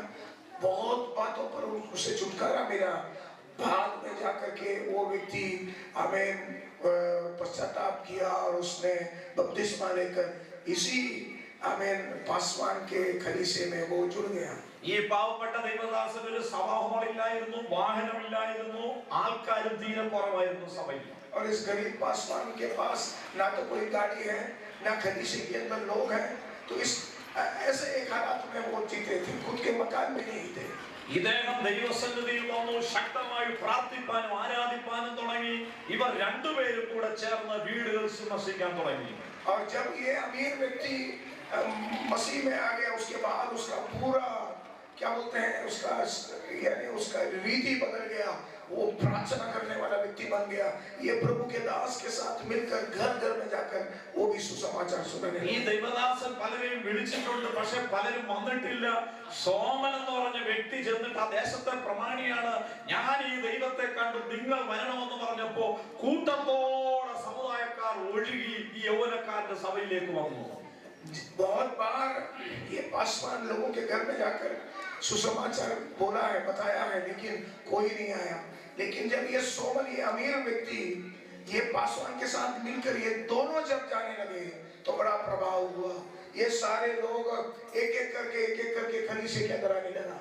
बहुत बातों पर उसे छुटकारा मिला। बाद में जाकर के वो व्यक्ति हमें पश्चाताप किया और उसने बपतिस्मा लेकर इसी आमेन पासवान के खलीसे में वो जुड़ गया। ഈ പാവപ്പെട്ട ദൈവദാസന് ഒരു സഭാഹോളില്ലായിരുന്നു, വാഹനമില്ലായിരുന്നു, ആൾക്കാരും തീരെ കുറവായിരുന്നു സഭയിൽ. और इस गरीब पासवान के पास ना तो कोई गाड़ी है, ना खलीसे के अंदर लोग हैं, तो इस ऐसे एक हालात में वो जीते थे, खुद के मकान में नहीं थे। ഇദ്ദേഹം ദൈവസന്നിധിയിൽ വന്നു, ശക്തമായി പ്രാർത്ഥിപ്പാനും ആരാധിപ്പാനും തുടങ്ങി. ഇവർ രണ്ടുപേരും കൂടെ ചേർന്ന് വീടുകൾ സന്ദർശിക്കാൻ തുടങ്ങി. और जब ये अमीर व्यक्ति मसीह में आ गया, उसके बाद उसका पूरा क्या बोलते हैं, उसका यानी उसका रीति बदल गया। वो प्रार्थना करने वाला व्यक्ति बन गया। ये प्रभु के दास के साथ मिलकर घर घर में जाकर वो भी सुसमाचार सुनाने ഈ ദൈവദാസൻ പലരെയും വിളിച്ചിട്ടുണ്ട്, പക്ഷെ പലരും വന്നിട്ടില്ല. സോമൻ എന്ന് പറഞ്ഞ വ്യക്തി ചെന്നിട്ട് ആ ദേശത്തെ പ്രമാണിയാണ്, ഞാൻ ഈ ദൈവത്തെ കണ്ടു, നിങ്ങൾ വരണമെന്ന് പറഞ്ഞപ്പോ കൂട്ടത്തോടെ സമുദായക്കാർ ഒഴുകി ഈ യൗവനക്കാരന്റെ സഭയിലേക്ക് വന്നു. बहुत बार ये पासवान लोगों के घर में जाकर सुसमाचार बोला है, बताया है, लेकिन कोई नहीं आया। लेकिन जब ये सोमन, ये अमीर व्यक्ति ये पासवान के साथ मिलकर ये दोनों जब जाने लगे तो बड़ा प्रभाव हुआ। ये सारे लोग एक एक करके खलीसे के अंदर आने लगा।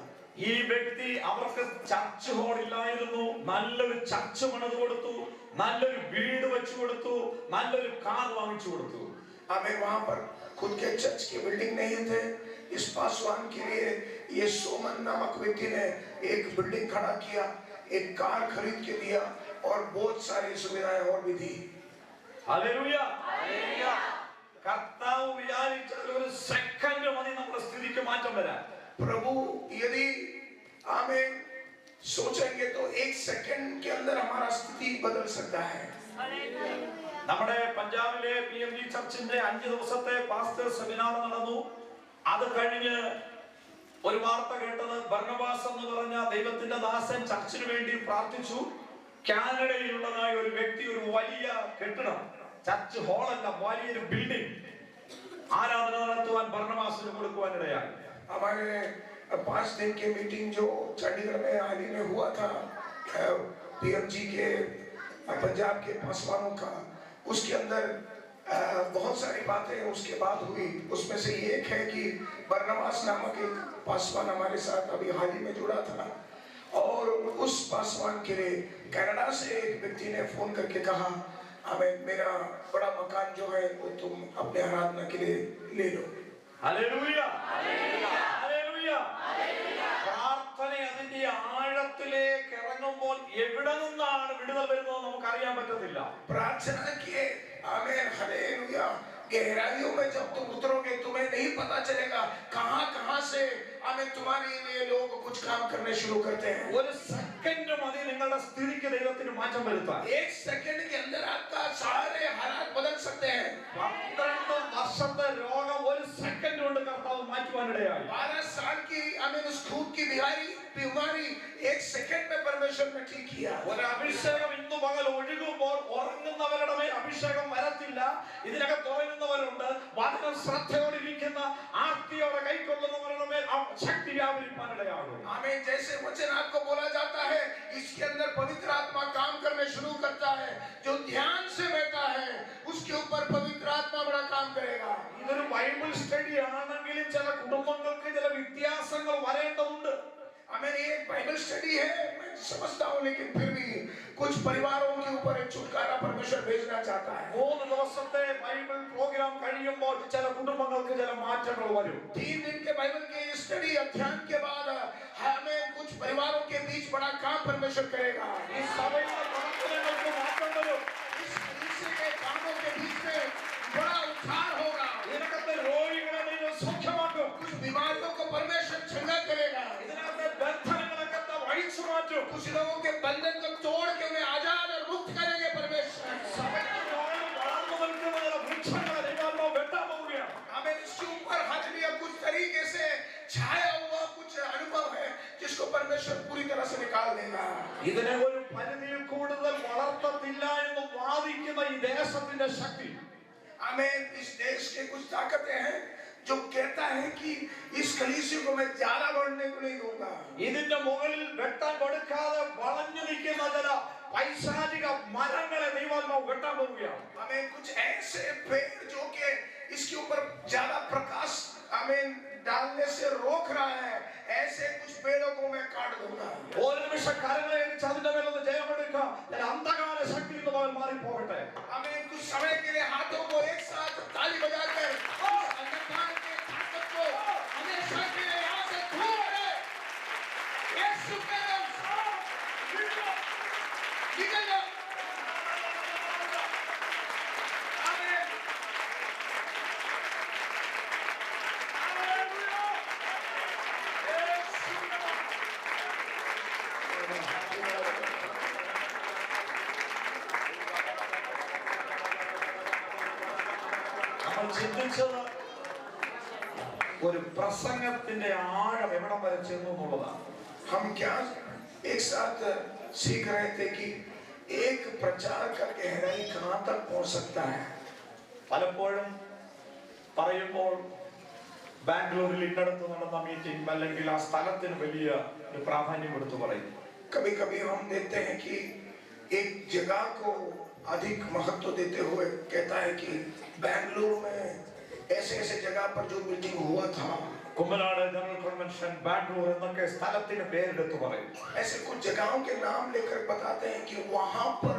ഈ വ്യക്തി അവർക്ക് ചർച്ച് ഹോൾ ഇല്ലായിരുന്നു, നല്ലൊരു ചർച്ച് പണിത് കൊടുത്തു, നല്ലൊരു വീട് വെച്ചു കൊടുത്തു, നല്ലൊരു കാർ വാങ്ങിച്ചു കൊടുത്തു. हमें वहां पर खुद के चर्च की बिल्डिंग नहीं थे। इस पासवान के लिए ये सोमन नामक व्यक्ति ने एक बिल्डिंग खड़ा किया, एक कार खरीद के दिया और बहुत सारी सुविधाएं और भी दी। ഹല്ലേലൂയ. കർത്താവ് വിചാരിച്ചാൽ ഒരു സെക്കൻഡ് മതി നമ്മുടെ സ്ഥിതിക്ക് മാറ്റം വരാൻ. प्रभु यदि हमें सोचेंगे तो एक सेकंड के अंदर हमारा स्थिति बदल सकता है। നമ്മുടെ പഞ്ചാബിലെ PMG ചർച്ചിന്റെ 5 ദിവസത്തെ പാസ്റ്റർ സെമിനാർ നടന്നു. അത് കഴിഞ്ഞ് ഒരു വാർത്ത കേട്ടത്, ബർണബാസ് എന്ന് പറഞ്ഞ ദൈവത്തിന്റെ ദാസൻ ചർച്ചിന് വേണ്ടി പ്രാർത്ഥിച്ചു. കാനഡയിലുള്ളതായ ഒരു വ്യക്തി ഒരു വലിയ കെട്ടിടം, ചർച്ച് ഹോളല്ല, വലിയൊരു ബിൽഡിംഗ് ആരാധന നടത്തുവാൻ ബർണബാസിന് കൊടുക്കുവാനിടയായി. हमारे 5 दिन की मीटिंग जो चंडीगढ़ में हाल ही में हुआ था, PMG के पंजाब के पासवानों का, उसके अंदर बहुत सारी बातें उसके बाद हुई। उसमें से ये एक है कि बरनबास नामक एक पासवान हमारे साथ अभी हाल ही में जुड़ा था, और उस पासवान के लिए कनाडा से एक व्यक्ति ने फोन करके कहा, हमें मेरा बड़ा मकान जो है वो तुम अपने आराधना के लिए ले लो। ഹല്ലേലൂയ. ഹല്ലേലൂയ. പ്രാർത്ഥന അതിന്റെ ആഴത്തിലേക്ക് ഇറങ്ങുമ്പോൾ എവിടെ നിന്നാണ് വിടുതൽ വരുന്നത് നമുക്ക് അറിയാൻ പറ്റത്തില്ല. प्रार्थना किए, आमीन, हालेलुया। गहराइयों में जब तुम उतरोगे तुम्हें नहीं पता चलेगा कहां से आमीन तुम्हारे लिए लोग कुछ काम करने शुरू करते हैं। ഒരു സെക്കൻഡ് മതി നിങ്ങളുടെ സ്ഥിതിക്ക് ദൈവത്തിന് മാറ്റം വരുത്താൻ. एक सेकंड के अंदर आपका सारे हालात बदल सकते हैं। 12 വർഷത്തെ രോഗം ഒരു സെക്കൻഡ് കൊണ്ട് കർത്താവ് മാറ്റുവാനിടയായി. 12 साल की आमीन उस खून की बीमारी एक सेकंड में परमेश्वर ने ठीक किया। ഒരു അഭിഷേകം ഇന്ന് പകൽ ഒഴുകുമ്പോൾ ഉറങ്ങുന്നവരുടെ മേൽ അഭിഷേകം വരത്തില്ല. ഇതിനകത്ത് ഉറങ്ങുന്നവരുണ്ട്, വചനം ശ്രദ്ധയോടിരിക്കുന്ന ആർത്തിയോടെ കൈക്കൊള്ളുന്നവരുടെ മേൽ ശക്തി വ്യാപരിപ്പാനിടയാകും. आमीन। जैसे वचन आपको बोला जाता है, इसके अंदर पवित्र आत्मा काम करने शुरू करता है। जो ध्यान से बैठा है उसके ऊपर पवित्र आत्मा बड़ा काम करेगा। ഇതൊരു ബൈബിൾ സ്റ്റഡി ആണെങ്കിലും ചില കുടുംബങ്ങൾക്ക് ചില വ്യത്യാസങ്ങൾ വരേണ്ടതുണ്ട്. आमीन। ये बाइबल स्टडी है, मैं समझता हूँ, लेकिन फिर भी कुछ परिवारों के ऊपर एक छुटकारा परमेश्वर भेजना चाहता है। 3 ദിവസത്തെ ബൈബിൾ പ്രോഗ്രാം കഴിയുമ്പോൾ ചില കുടുംബങ്ങൾക്ക് ചില മാറ്റങ്ങൾ വരും. 3 दिन के बाइबल के स्टडी अध्ययन के बाद हमें कुछ परिवारों के बीच बड़ा काम परमेश्वर करेगा। ഈ സഭയിലെ പ്രവർത്തനങ്ങൾക്ക് മാറ്റം വരും. इस कलीसिया के कामों के बीच में बड़ा उद्धार होगा। ഇതിനകത്തെ രോഗികളെ ദൈവം സൗഖ്യമാക്കും. कुछ बीमारियों പറ്റും. कुछ लोगों के बंधन को तोड़ के उन्हें आजाद और मुक्त करेंगे परमेश्वर। സഭയുടെ മുകളിൽ വളർന്നു നിൽക്കുന്ന ചില വൃക്ഷങ്ങളെ ദൈവാത്മാവ് വെട്ടാൻ പോവുകയാണ്. हमें इसके ऊपर हालेलुया कुछ तरीके से छाया हुआ कुछ अनुभव है जिसको परमेश्वर पूरी तरह से निकाल देगा। ഇതിനെ ഒരു പരിധിയിൽ കൂടുതൽ വളർത്തത്തില്ല എന്ന് വാദിക്കുന്ന ഈ ദേശത്തിന്റെ ശക്തി, हमें इस देश के कुछ ताकतें हैं जो कहता है कि इस कलीसिया को मैं ज्यादा बढ़ने को नहीं दूंगा। ഇതിന്റെ മുകളിൽ വെട്ടാൻ കൊടുക്കാതെ വളഞ്ഞു നിൽക്കുന്ന ചില പൈശാചിക മരങ്ങളെ ദൈവാത്മാവ് വെട്ടാൻ പോവുകയാണ്. हमें कुछ ऐसे पेड़ जो कि इसके ऊपर ज्यादा प्रकाश हमें डालने से रोक रहा है, ऐसे कुछ पेड़ों को मैं काट दूंगा। ഒരു നിമിഷം കരങ്ങളെ അടിച്ച് അതിന്റെ മേലൊന്ന് ജയമെടുക്കാം. ചില അന്ധകാര ശക്തി ഇന്ന് മുതൽ മാറിപ്പോകട്ടെ. हमें कुछ समय के लिए हाथों को एक साथ ताली बजाकर इस अंधकार के ताकत को हमेशा के लिए यहाँ से दूर है। यीशु के नाम से निकल जाओ। आमीन। നമ്മൾ ചിന്തിച്ചത് ഒരു പ്രസംഗത്തിന്റെ ആഴം എവിടം വരെ ചെന്നു എന്നുള്ളതാണ്. हम क्या एक साथ सीख रहे थे कि एक प्रचार का गहराई कहाँ तक पहुँच सकता है। പലപ്പോഴും പറയുമ്പോൾ ബാംഗ്ലൂരിൽ ഇന്നടത്ത് നടന്ന മീറ്റിംഗ് അല്ലെങ്കിൽ ആ സ്ഥലത്തിന് വലിയ ഒരു പ്രാധാന്യം കൊടുത്തു പറയുന്നു. कभी कभी हम देखते हैं कि एक जगह को अधिक महत्व देते हुए कहता है कि बेंगलुरु में ऐसे ऐसे जगह पर जो मीटिंग हुआ था, കുമ്മനാട് ജനറൽ കൺവെൻഷൻ ബാംഗ്ലൂർ എന്നൊക്കെ സ്ഥലത്തിന് പേരെടുത്ത് പറയും. ऐसे कुछ जगहों के नाम लेकर बताते हैं कि वहां पर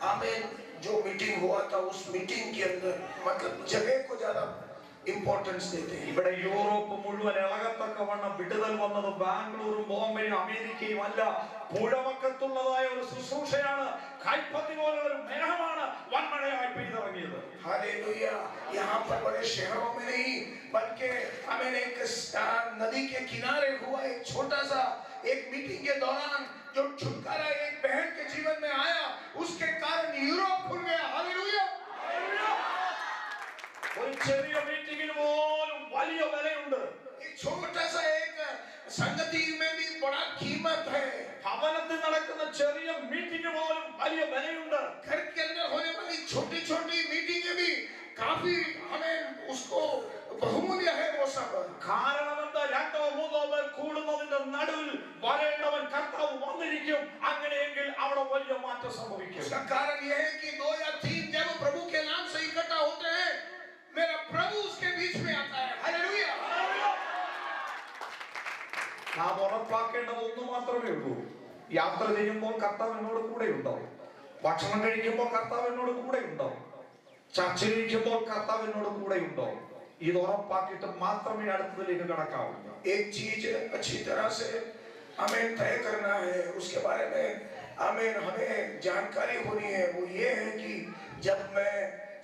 हमें जो मीटिंग हुआ था उस मीटिंग के अंदर मतलब जगह को ज्यादा इंपॉर्टेंस देते हैं। ഇവിടെ യൂറോപ്പ് മുഴുവൻ ഇളകത്തക്കവണ്ണം വിടുതൽ വന്നത് ബാംഗ്ലൂരും ബോംബെയും അമേരിക്കയും അല്ല, പുഴവക്കത്തുള്ളതായ ഒരു ശുശ്രൂഷയാണ്. കൈപ്പത്തി പോലുള്ള ഒരു മേഘമാണ് വൻമഴയായി പെയ്തിറങ്ങിയത്. हालेलुया। यहाँ पर बड़े शहरों में नहीं बल्कि हमें एक नदी के किनारे हुआ एक छोटा सा एक मीटिंग के दौरान जो छुटकारा एक बहन के जीवन में आया उसके कारण यूरोप खुल गया। हालेलुया। ഒരു ചെറിയ മീറ്റിംഗിന് പോലും വലിയ വിലയുണ്ട്. एक छोटा सा एक संगति में भी बड़ा कीमत है। ഭവനത്തിൽ നടക്കുന്ന ചെറിയ മീറ്റിംഗ് പോലും വലിയ വിലയുണ്ട്. घर के अंदर होने वाली छोटी छोटी मीटिंगें भी काफी हमें उसको बहुमूल्य है वो सब। കാരണം എന്താ? രണ്ടോ മൂന്നോ പേർ കൂടുന്നതിന്റെ നടുവിൽ വരേണ്ടവൻ കർത്താവ് വന്നിരിക്കും. അങ്ങനെയെങ്കിൽ അവിടെ വലിയ മാറ്റം സംഭവിക്കും. उसका कारण यह है कि 2 या 3 जब प्रभु के नाम से इकट्ठा होते हैं मेरा प्रभु उसके बीच में आता है। हालेलुया। നാം ഉറപ്പാക്കേണ്ടത് ഒന്ന് മാത്രമേ ഉള്ളൂ. യാത്ര ചെയ്യുമ്പോൾ കർത്താവ് എന്നോട് കൂടെ ഉണ്ടാവും. ഭക്ഷണം കഴിക്കുമ്പോൾ കർത്താവ് എന്നോട് കൂടെ ഉണ്ടാവും. ചർച്ചയിലിരിക്കുമ്പോൾ കർത്താവ് എന്നോട് കൂടെ ഉണ്ടാവും. ഇത് ഉറപ്പാക്കിയിട്ട് മാത്രമേ അടുത്തതിലേക്ക് കടക്കാവൂ. एक चीज अच्छी तरह से हमें तय करना है, उसके बारे में हमें जानकारी होनी है। वो ये है कि जब मैं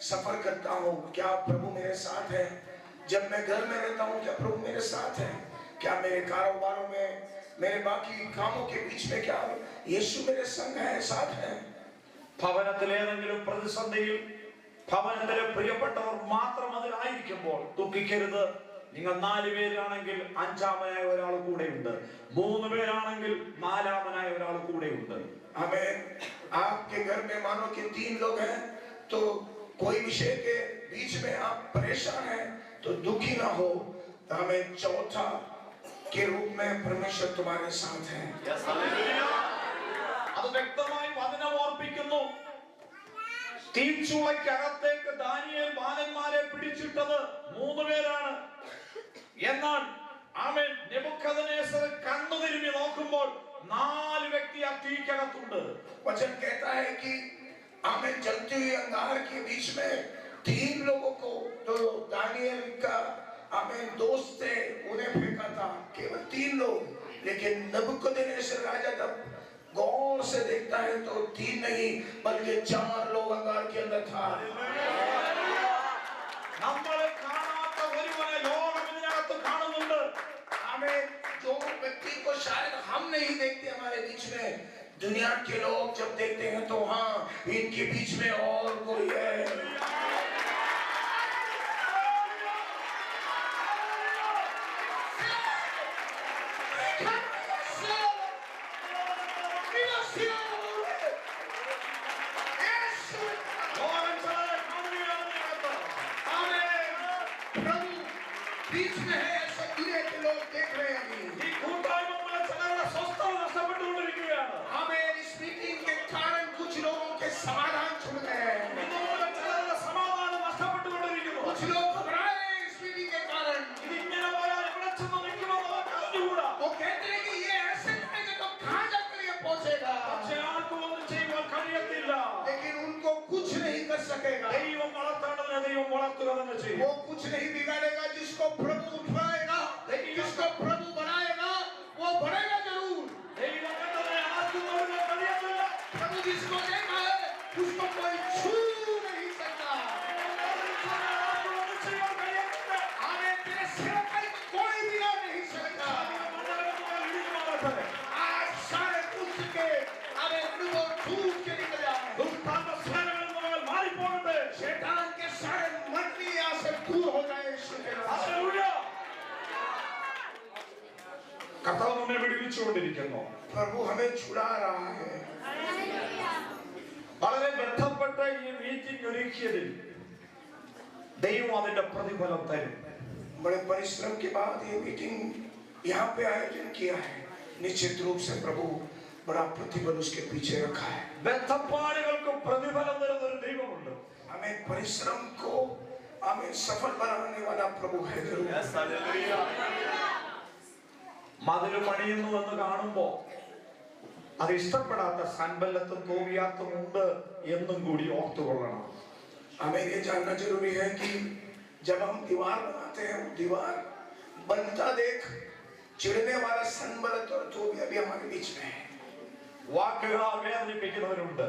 सफर करता हूँ क्या प्रभु मेरे साथ है? जब मैं घर में रहता हूँ क्या प्रभु मेरे साथ है? क्या मेरे कारोबारों में मेरे बाकी कामों के बीच में क्या यीशु मेरे संग है, साथ है? ഭവനത്തിലെ ഏതെങ്കിലും പ്രതിസന്ധിയിൽ ഭവനത്തിലെ പ്രിയപ്പെട്ടവർ മാത്രം അതിലായിരിക്കുമ്പോൾ ദുഃഖിക്കരുത്. നിങ്ങൾ 4 പേരാണെങ്കിൽ 5ാമനായ ഒരാൾ കൂടെയുണ്ട്. 3 പേരാണെങ്കിൽ 4ാമനായ ഒരാൾ കൂടെയുണ്ട്. हमें आपके घर में मानो कि 3 लोग हैं तो कोई विषय के बीच में आप परेशान हैं तो दुखी ना हो। हमें चौथा के रूप में परमेश्वर तुम्हारे साथ है। അത് വ്യക്തമായി വചനം ഓർപ്പിക്കുന്നു. തീച്ചുളയ്ക്കകത്തേക്ക് ദാനിയേൽ ബാലന്മാരെ പിടിച്ചിട്ടത് 3 പേരാണ്. എന്നാൽ ആമേൻ നെബൂഖദ്നേസർ കണ്ണു തിരുമ്മി നോക്കുമ്പോൾ 4 വ്യക്തി ആ തീക്കകത്തുണ്ട്. वचन कहता है कि हमें जलती हुई अंगार के बीच में 3 लोगों को जो दानियल का हमें दोस्त थे उन्हें फेंका था। केवल 3 लोग, लेकिन नबूकदनेस्सर राजा जब गौर से देखता है तो 3 नहीं बल्कि 4 लोग अंगार के अंदर था। നമ്മളെ കാണാത്ത ഒരുവനെ ലോകം ഇതിനകത്ത് കാണുന്നുണ്ട്. हमें जो व्यक्ति को शायद हम नहीं देखते हमारे बीच में। दुनिया के लोग जब देखते हैं तो हाँ, इनके बीच में और कोई है। बीच में है, ऐसा दुनिया के लोग देख रहे हैं अभी। ഈ കൂട്ടായ്മകളെ ചിലരുടെ സ്വസ്ഥത നഷ്ടപ്പെട്ടുകൊണ്ടിരിക്കുകയാണ്. हमें इस मीटिंग के कारण कुछ लोगों के समाधान छूट गए हैं। ഇതുമൂലം ചിലരുടെ സമാധാനം നഷ്ടപ്പെട്ടുകൊണ്ടിരിക്കുന്നു. कुछ लोग घबराए हैं इस मीटिंग के कारण। ഇതിങ്ങനെ പോയാൽ ഇവിടെ ചെന്ന് നിൽക്കുമെന്ന് അവർക്ക് അറിഞ്ഞുകൂടാ. वो कहते हैं कि ये ऐसे करेंगे तो कहाँ जाकर ये पहुंचेगा। പക്ഷേ ആർക്കും ഒന്നും ചെയ്യുവാൻ കഴിയത്തില്ല. लेकिन उनको कुछ नहीं कर सकेगा। ദൈവം വളർത്തേണ്ടതിനെ ദൈവം വളർത്തുക തന്നെ ചെയ്യും. वो कुछ नहीं बिगाड़ेगा। जिसको प्रभु उठाएगा, जिसको प्रभु बनाएगा, वो बढ़ेगा जरूर। ദൈവം എന്നതിനെ ആർക്കും തൊടുവാൻ കഴിയത്തില്ല. प्रभु जिसको देखा है उसको कोई छू नहीं सकता। ആർക്കും ഒന്നും ചെയ്യാൻ കഴിയത്തില്ല. हमें तेरे सेवकाई को कोई बिगाड़ नहीं सकता। മണ്ഡലത്തിൽ ഇടിഞ്ഞുമാറട്ടെ. आज सारे दुष्ट के हमें अनुभव छूट के निकल जाए। ദുഷ്ടാത്മ സേനകളിൽ നിന്ന് മാറിപ്പോകട്ടെ. शैतान के सारे मंडली यहाँ से दूर हो जाए। ഹല്ലേലൂയ. കർത്താവ് നമ്മെ വിടുവിച്ചുകൊണ്ടിരിക്കുന്നു. प्रभु हमें छुड़ा रहा है। വളരെ ബന്ധപ്പെട്ട ഈ മീറ്റിംഗ് ഒരുക്കിയതിൽ ദൈവം അതിന്റെ പ്രതിഫലം തരും. बड़े परिश्रम के बाद ये मीटिंग यहाँ पे आयोजन किया है। निश्चित रूप से प्रभु बड़ा प्रतिफल उसके पीछे रखा है। ബന്ധപ്പാടുകൾക്ക് പ്രതിഫലം തരുന്ന ഒരു ദൈവമുണ്ട്. हमें परिश्रम को हमें सफल बनाने वाला प्रभु है जरूर। Yes, hallelujah. മതിൽ പണിയുന്നു എന്ന് കാണുമ്പോ അത് ഇഷ്ടപ്പെടാത്ത സൻബല്ലത്തും തോബിയാത്തും ഉണ്ട് എന്നും കൂടി ഓർത്തുകൊള്ളണം. हमें ये जानना जरूरी है कि जब हम दीवार बनाते हैं, दीवार बनता देख चिढ़ने वाला सनबलत और तोबिया भी हमारे बीच में है। വാക്കുകളാൽ വേദനിപ്പിക്കുന്നവരുണ്ട്.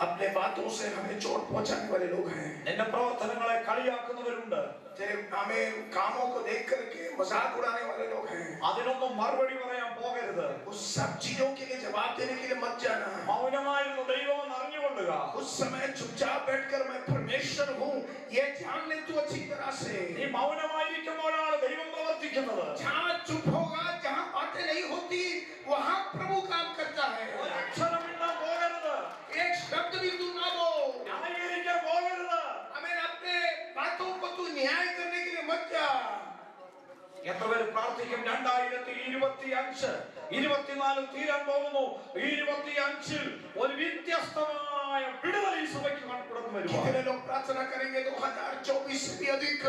अपने बातों से हमें चोट पहुंचाने वाले लोग हैं। നിന്റെ പ്രവർത്തനങ്ങളെ കളിയാക്കുന്നവരുണ്ട്. तेरे हमें कामों को देख करके मजाक उड़ाने वाले लोग हैं। അതിനൊന്നും മറുപടി പറയാൻ പോകരുത്. उस सब चीजों के लिए जवाब देने के लिए मत जाना। മൗനമായിരുന്നു ദൈവം അറിഞ്ഞുകൊള്ളുക. उस समय चुपचाप बैठकर मैं परमेश्वर हूँ ये जान ले तू अच्छी तरह से। നീ മൗനമായിരിക്കുമ്പോഴാണ് ദൈവം പ്രവർത്തിക്കുന്നത്. जहाँ चुप होगा, जहाँ बातें नहीं होती, वहाँ प्रभु काम करता है। ഒരക്ഷരം മിണ്ടാൻ പോകരുത്. एक शब्द भी तू ना बोल। ന്യായീകരിക്കാൻ പോകരുത്. हमें अपने बातों को तू न्याय करने के लिए मत जा। എത്ര പേര് പ്രാർത്ഥിക്കും 2025 24 തീരാൻ പോകുന്നു. 25 ഒരു വ്യത്യസ്തമായ വിടുതൽ ഈ സഭയ്ക്ക് കടന്നു വരുവാ. कितने लोग प्रार्थना करेंगे 2024 से भी अधिक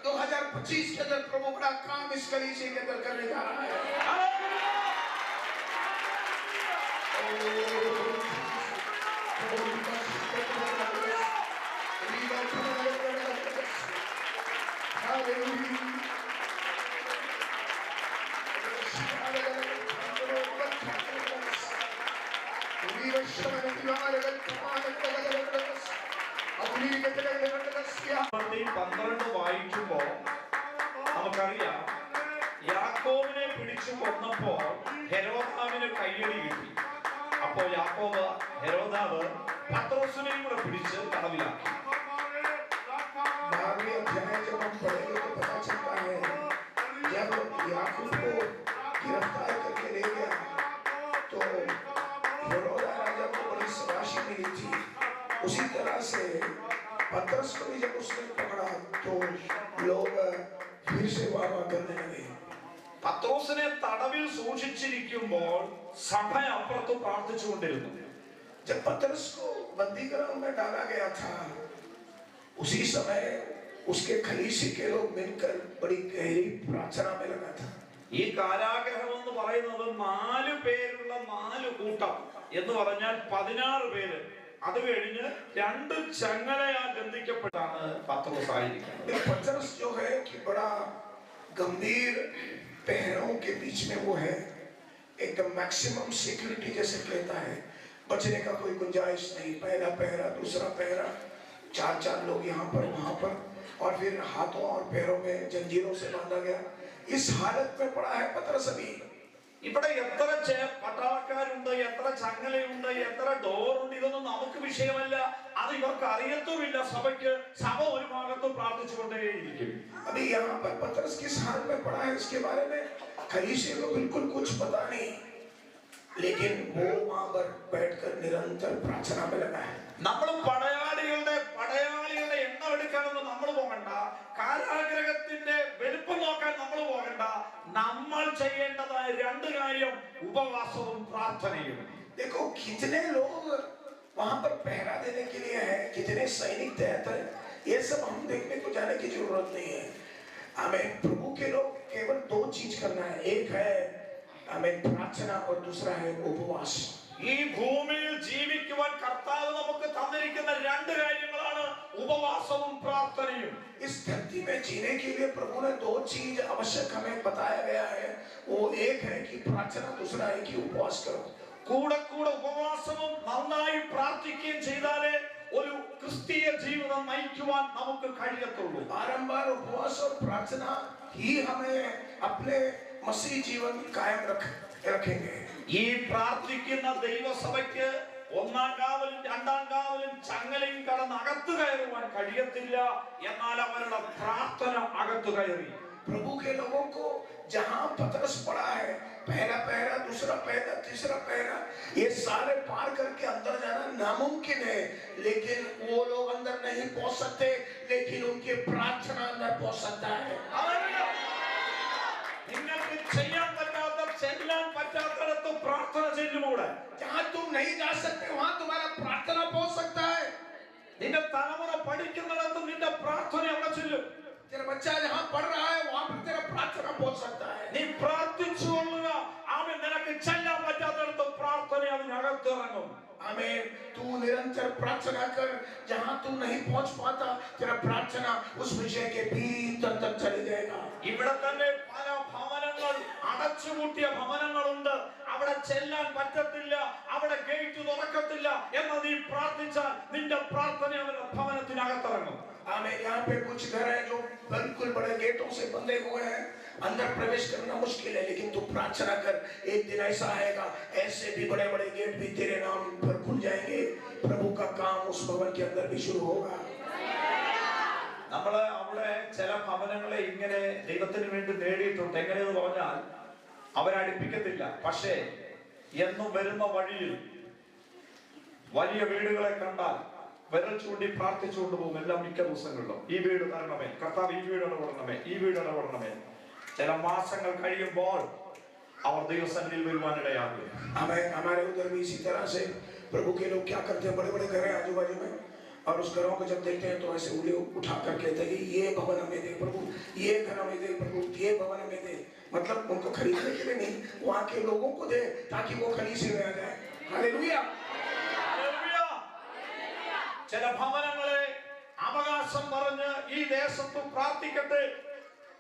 2025 के अंदर प्रभु बड़ा काम इस कलीसिया के अंदर करने जा रहा है। ഈ 12 വായിക്കുമ്പോ നമുക്കറിയാം യാക്കോബിനെ പിടിച്ചു കൊന്നപ്പോ ഹെരോദാവിന് കയ്യടി കിട്ടി. അപ്പോ യാക്കോബ് ഹെരോദാവ് പത്രോസിനെയും കൂടെ പിടിച്ച് തടവിലാക്കി. बारहवें अध्याय जब हम पढ़ेंगे तो पता चलता है जब याकूब को गिरफ्तार करके ले गया तो हेरोदा राजा को बड़ी शाबाशी मिली थी। उसी तरह से पतरस को भी जब उसने पकड़ा तो लोग फिर से वाह करने लगे। പത്രോസിനെ തടവിൽ സൂക്ഷിച്ചിരിക്കുമ്പോൾ സഭ അപ്പുറത്ത് പ്രാർത്ഥിച്ചുകൊണ്ടിരുന്നു. जब पतरस को बंदीगृह में डाला गया था उसी समय उसके खलीसी के लोग मिलकर बड़ी गहरी प्रार्थना में लगा था। ഈ കാരാഗ്രഹം എന്ന് പറയുന്നത് 4 പേരുള്ള 4 കൂട്ടം എന്ന് പറഞ്ഞാൽ 16 പേര്. അത് കഴിഞ്ഞ് 2 ചങ്ങലയാൽ ബന്ധിക്കപ്പെട്ടാണ് പത്രോസ് ആയിരിക്കുന്നത്. पतरस जो है कि बड़ा गंभीर पहरों के बीच में वो है, एकदम मैक्सिमम सिक्योरिटी जैसे कहता है, बचने का कोई गुंजाइश नहीं। पहला पहरा, दूसरा पहरा, 4 लोग यहाँ पर वहाँ पर, और फिर हाथों और पैरों में जंजीरों से बांधा गया। इस हालत में पड़ा है पतरस अभी। ഇവിടെ എത്ര പട്ടാളക്കാരുണ്ട്, എത്ര ചങ്ങലയുണ്ട്, എത്ര ഡോറുണ്ട്, ഇതൊന്നും നമുക്ക് വിഷയമല്ല. അത് ഇവർക്ക് അറിയത്തുമില്ല. സഭ ഒരു ഭാഗത്ത് പ്രാർത്ഥിച്ചുകൊണ്ടേയിരിക്കും. अभी यहाँ पर पतरस किस हाल में पड़ा है इसके बारे में कलीसिया को बिल्कुल कुछ पता नहीं, लेकिन वो वहां पर बैठकर निरंतर प्रार्थना में लगा है. നമ്മൾ പടയാളികളുടെ എണ്ണം എടുക്കാനൊന്നും നമ്മൾ പോകണ്ട, കാരാഗ്രഹത്തിന്റെ വലുപ്പം നോക്കാൻ നമ്മൾ പോകണ്ട. നമ്മൾ ചെയ്യേണ്ടതായ രണ്ട് കാര്യം ഉപവാസവും പ്രാർത്ഥനയും. देखो कितने लोग वहां पर पहरा देने के लिए हैं, कितने सैनिक तैनात हैं, ये सब हम देखने को जाने की जरूरत नहीं है. हमें प्रभु के लोग केवल दो चीज करना है, एक है हमें प्रार्थना और दूसरा है उपवास. ഈ ഭൂമിയിൽ ജീവിക്കുവാൻ കർത്താവ് നമുക്ക് തന്നിരിക്കുന്ന രണ്ട് കാര്യങ്ങളാണ് ഉപവാസവും പ്രാർത്ഥനയും. इस धरती में जीने के लिए प्रभु ने दो चीज आवश्यक हमें बताया गया है. वो एक है कि प्रार्थना, दूसरा है कि उपवास करो. കൂടെ ഉപവാസവും നന്നായി പ്രാർത്ഥിക്കുകയും ചെയ്താലേ ഒരു ക്രിസ്തീയ ജീവിതം നയിക്കുവാൻ നമുക്ക് കഴിയത്തുള്ളൂ. बारंबार उपवास और प्रार्थना ही हमें अपने मसीह जीवन कायम रखेंगे. ഈ പ്രാർത്ഥിക്കുന്ന ദൈവസഭയ്ക്ക് ഒന്നാം കാവലും രണ്ടാം കാവലും ചങ്ങലയും കടന്ന് അകത്തു കയറുവാൻ കഴിയത്തില്ല. എന്നാൽ അവരുടെ പ്രാർത്ഥന അകത്തു കയറി. प्रभु के लोगों को जहां पतरस पड़ा है, पहला पहरा, दूसरा पहरा, तीसरा पहरा, ये सारे पार करके अंदर जाना नामुमकिन है. लेकिन वो लोग अंदर नहीं पहुंच सकते, लेकिन उनकी प्रार्थना अंदर पहुंच सकता है. നിങ്ങൾക്ക് ചെയ്യാൻ പറ്റാത്ത, ചെല്ലാൻ പറ്റാത്തടത്ത് പ്രാർത്ഥന ചെല്ലുമൂടെ. जहां तुम नहीं जा सकते वहां तुम्हारा प्रार्थना पहुंच सकता है. നിന്റെ തലമുറ പഠിക്കുന്നിടത്ത് നിന്റെ പ്രാർത്ഥന അവിടെ ചെല്ലും. तेरा बच्चा जहां पढ़ रहा है वहां पर तेरा प्रार्थना पहुंच सकता है. നീ പ്രാർത്ഥിച്ചുകൊള്ളുക. അവൻ നിനക്ക് ചെല്ലാൻ പറ്റാത്തടത്ത് പ്രാർത്ഥന അതിനകത്ത് ഇറങ്ങും. हमें तू निरंतर प्रार्थना कर. जहां तू नहीं पहुंच पाता, तेरा प्रार्थना उस विषय के भीतर तक चली जाएगा. ഇവിടെ തന്നെ പല ഭവനങ്ങൾ, അടച്ചുപൂട്ടിയ ഭവനങ്ങളുണ്ട്. അവിടെ ചെല്ലാൻ പറ്റത്തില്ല, അവിടെ ഗേറ്റ് തുറക്കത്തില്ല. എന്നാൽ നീ പ്രാർത്ഥിച്ചാൽ നിന്റെ പ്രാർത്ഥന അവരുടെ ഭവനത്തിനകത്തിറങ്ങും. हमें यहाँ पे कुछ घर हैं जो बिल्कुल बड़े गेटों से बंधे हुए हैं, अंदर प्रवेश करना मुश्किल है. लेकिन तू प्रार्थना कर, एक दिन ऐसा आएगा ऐसे भी बड़े बड़े गेट भी तेरे नाम पर खुल जाएंगे. प्रभु का काम उस भवन के अंदर भी शुरू होगा. നമ്മള് അവിടെ ചില ഭവനങ്ങളെ ഇങ്ങനെ ദൈവത്തിന് വേണ്ടി നേടിയിട്ടുണ്ട്. എങ്ങനെയെന്ന് പറഞ്ഞാൽ അവരടുപ്പിക്കത്തില്ല. പക്ഷേ എന്നും വരുന്ന വഴിയിൽ വലിയ വീടുകളെ കണ്ടാൽ വിരൽ ചൂണ്ടി പ്രാർത്ഥിച്ചുകൊണ്ട് പോകും. എല്ലാം മിക്ക ദിവസങ്ങളിലും ഈ വീട് തരണമേ കർത്താവ്, ഈ വീട് ഇടപെടണമേ, ഈ വീട് ഇടപെടണമേ. ചില മാസങ്ങൾ കഴിയുമ്പോൾ അവർ ദൈവസന്നിധിയിൽ വരുവാനിടയാകും. हमारे उधर भी इसी तरह से प्रभु के लोग क्या करते हैं, बड़े बड़े घर हैं आजू बाजू में, और उस घरों को जब देखते हैं तो ऐसे उंगली उठा कर कहते हैं ये भवन हमें दे प्रभु, ये घर हमें दे प्रभु, ये भवन हमें दे. मतलब उनको खरीदने के लिए नहीं, वहाँ के लोगों को दे ताकि वो खलीसी में आ जाए. हालेलुया. ചില ഭവനങ്ങളെ അവകാശം പറഞ്ഞ് ഈ ദേശത്ത് പ്രാർത്ഥിക്കട്ടെ.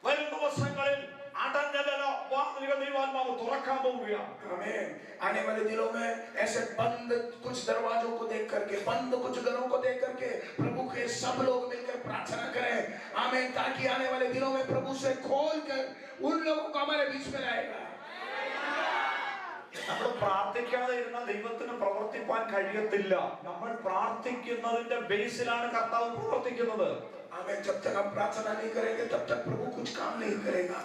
വരും ദിവസങ്ങളിൽ അടഞ്ഞ വാതിലുകൾ ദൈവാത്മാവ് തുറക്കാൻ പോവുകയാണ്. आमीन. आने वाले दिनों में ऐसे बंद कुछ दरवाजों को देख करके, बंद कुछ घरों को देख करके प्रभु के सब लोग मिलकर प्रार्थना करें. आमीन. ताकि आने वाले दिनों में प्रभु से खोल कर उन लोगों को हमारे बीच में लाएगा. നമ്മൾ പ്രാർത്ഥിക്കാതെ ഇരുന്നാൽ ദൈവത്തിന് പ്രവർത്തിപ്പാൻ കഴിയത്തില്ല. നമ്മൾ പ്രാർത്ഥിക്കുന്നതിന്റെ ബേസിലാണ് കർത്താവ് പ്രവർത്തിക്കുന്നത്. हमें जब तक हम प्रार्थना नहीं करेंगे तब तक प्रभु कुछ काम नहीं करेगा.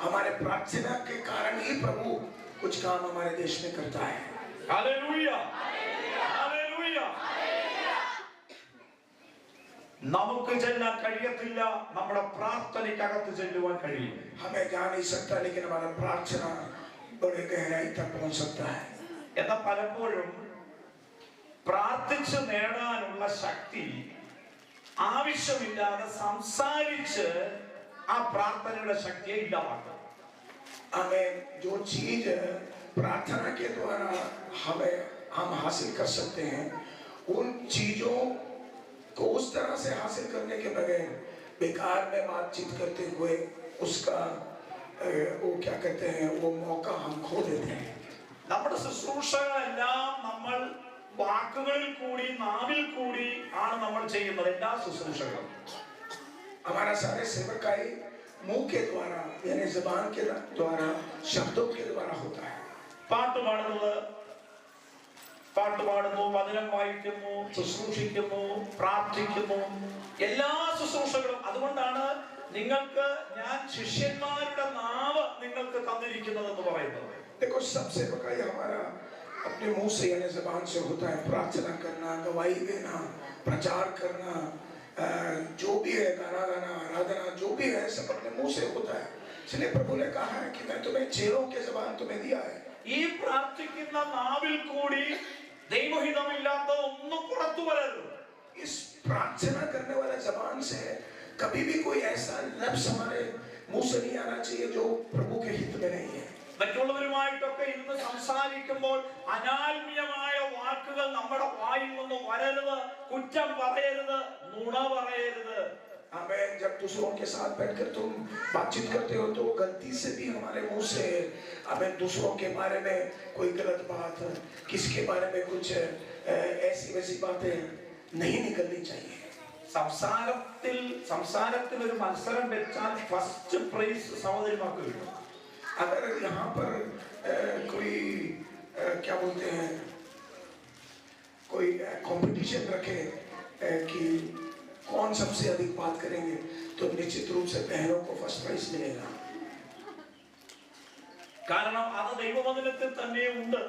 हमारे प्रार्थना के कारण ही प्रभु कुछ काम हमारे देश में करता है. Hallelujah, hallelujah. നമുക്ക് ചെല്ലാൻ കഴിയത്തില്ല, നമ്മുടെ പ്രാർത്ഥനയ്ക്കകത്ത് ചെല്ലുവാൻ കഴിയും. हमें जा नहीं सकता, लेकिन हमारा प्रार्थना बड़े गहराई तक पहुंच सकता है. എന്നാൽ പലപ്പോഴും പ്രാർത്ഥിച്ചു നേടാനുള്ള ശക്തി ആവശ്യമില്ലാതെ സംസാരിച്ച് ആ പ്രാർത്ഥനയുടെ ശക്തിയെ ഇല്ലാതാക്കും. हमें जो चीज प्रार्थना के द्वारा हम हासिल कर सकते हैं, उन चीजों को उस तरह से हासिल करने के बगैर बेकार में बातचीत करते हुए उसका वो क्या कहते हैं, वो मौका हम खो देते हैं. നമ്മുടെ ശുശ്രൂഷകളെല്ലാം നമ്മൾ വാക്കുകളിൽ കൂടി നാവിൽ കൂടി ആണ് നമ്മൾ ചെയ്യുന്നത്. എല്ലാ ശുശ്രൂഷകളും हमारा सारे सेवकाई मुंह के द्वारा यानी जुबान के द्वारा, शब्दों के द्वारा होता है. പാട്ടുപാടുന്നു, വചനം വായിക്കുന്നു, ശുശ്രൂഷിക്കുന്നു, പ്രാർത്ഥിക്കുന്നു, എല്ലാ ശുശ്രൂഷകളും. അതുകൊണ്ടാണ് നിങ്ങൾക്ക് ഞാൻ ശിഷ്യന്മാരുടെ നാവ് നിങ്ങൾക്ക് തന്നിരിക്കുന്നതെന്ന് പറയുന്നത്. देखो सबसे बड़ा हमारा अपने मुंह से यानी ज़बान से होता है प्रार्थना करना, गवाही देना, प्रचार करना, जो भी है गाना गाना, आराधना जो भी है सब अपने मुंह से होता है. इसलिए प्रभु ने कहा है कि मैं तुम्हें चेहरों के ज़बान तुम्हें दिया है. ഈ പ്രാർത്ഥിക്കുന്ന നാവിൽ കൂടി ദൈവഹിതമില്ലാത്ത ഒന്നും പുറത്തു വരരുത്. इस प्रार्थना करने वाला ज़बान से कभी भी कोई ऐसा लफ्ज़ हमारे मुंह से नहीं आना चाहिए जो प्रभु के हित में नहीं है. മറ്റുള്ളവരുമായിട്ടൊക്കെ ഇരുന്ന് സംസാരിക്കുമ്പോൾ അനാത്മീയമായ വാക്കുകൾ നമ്മുടെ വായിൽ നിന്ന് വരരുത്, കുറ്റം പറയരുത്, നുണ പറയരുത്. आमेन. जब दूसरों के साथ बैठकर तुम बातचीत करते हो तो गलती से भी हमारे मुंह से आमेन दूसरों के बारे में कोई गलत बात, किसके बारे में कुछ ऐसी वैसी बातें नहीं निकलनी चाहिए. സംസാരത്തിൽ ഒരു മത്സരം വെച്ചാൽ ഫസ്റ്റ് പ്രൈസ് സഹോദരിമാർക്ക് കിട്ടും. अगर यहाँ पर कोई क्या बोलते हैं कोई कंपटीशन रखे कि कौन सबसे अधिक बात करेंगे तो निश्चित रूप से बहनों को फर्स्ट प्राइज मिलेगा. കാരണം അത് ദൈവവചനത്തിൽ തന്നെ ഉണ്ട്.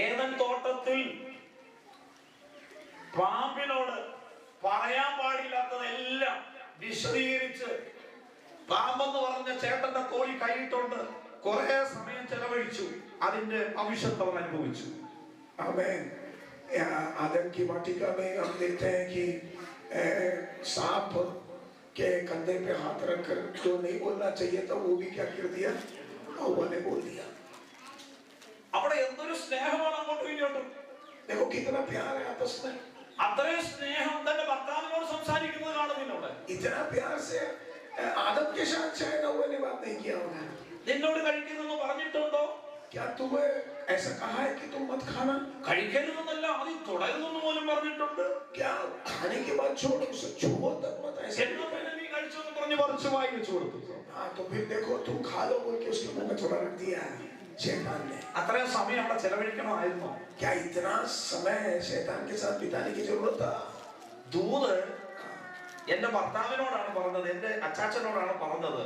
ഏദൻ തോട്ടത്തിൽ പാമ്പിനോട് പറയാൻ പാടില്ലാത്തതെല്ലാം വിശദീകരിച്ച് പാമ്പെന്ന് പറഞ്ഞ ചേട്ടന്റെ തോളി കൈയിട്ടുണ്ട് കുറെ സമയം ചെലവഴിച്ചു. അതിന്റെ ഭവിഷ്യത്ത് അവർ അനുഭവിച്ചു. आमेन. आदम की वाटिका में हम देखते हैं कि सांप के कंधे पे हाथ रखकर जो नहीं बोलना चाहिए था वो भी क्या कर दिया, हव्वा ने बोल दिया. അവിടെ എന്തൊരു സ്നേഹമാണ് അങ്ങോട്ടും ഇങ്ങോട്ടും. देखो कितना प्यार है आपस में. അത്രയും സ്നേഹം തന്റെ ഭർത്താവിനോട് സംസാരിക്കുന്നത് കാണുന്നില്ല അവിടെ. इतना प्यार से आदम के साथ शायद हव्वा ने बात नहीं किया होगा. നിന്നോട് കഴിക്കരുതെന്ന് പറഞ്ഞിട്ടുണ്ടോ? क्या तुम्हें ऐसा कहा है कि तुम मत खाना? കഴിക്കരുതെന്നല്ല, അതിൽ തുടരുതെന്ന് പോലും പറഞ്ഞിട്ടുണ്ട്. क्या खाने के बाद छोड़ो, उसे छुओ तक मत ऐसा. എന്നാ പിന്നെ നീ കഴിച്ചെന്ന് പറഞ്ഞ് പറിച്ചു വായി വെച്ചു കൊടുത്തു. हाँ तो फिर देखो तुम खा लो बोल के उसके मुंह में थोड़ा रख दिया शैतान ने. അത്രയും സമയം അവിടെ ചെലവഴിക്കണമായിരുന്നു. क्या इतना समय शैतान के साथ बिताने की जरूरत था? ദൂത് എന്റെ ഭർത്താവിനോടാണ് പറഞ്ഞത്, എന്റെ അച്ചാച്ചനോടാണ് പറഞ്ഞത്.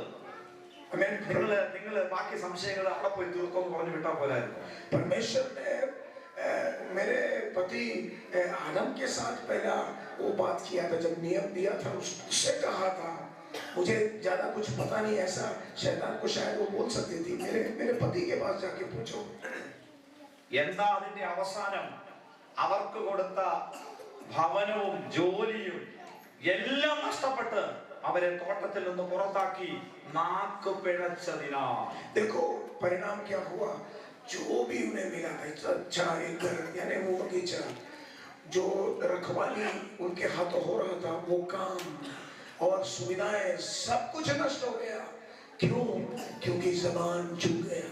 നിങ്ങള് ബാക്കി സംശയങ്ങൾ അവിടെ പോയി തീർക്കുമെന്ന് പറഞ്ഞു വിട്ടാ പോലായിരുന്നു. परमेश्वर ने मेरे पति आदम के साथ पहला वो बात किया था जब नियम दिया था, उससे कहा था मुझे ज्यादा कुछ पता नहीं. ऐसा शैतान को शायद वो बोल सकती थी. मेरे पति के पास जाके पूछो. എന്താ അതിന്റെ അവസാനം? അവർക്ക് കൊടുത്ത ഭവനവും ജോലിയും എല്ലാം നഷ്ടപ്പെട്ട് അവരെ തോട്ടത്തിൽ നിന്ന് പുറത്താക്കി നാക്ക് പിഴച്ചതിനാ. देखो परिणाम क्या हुआ. जो भी उन्हें मिला था अच्छा एक घर यानी वो बगीचा, जो रखवाली उनके हाथों हो रहा था, वो काम और सुविधाएं सब कुछ नष्ट हो गया. क्यों? क्योंकि जबान चूक गया.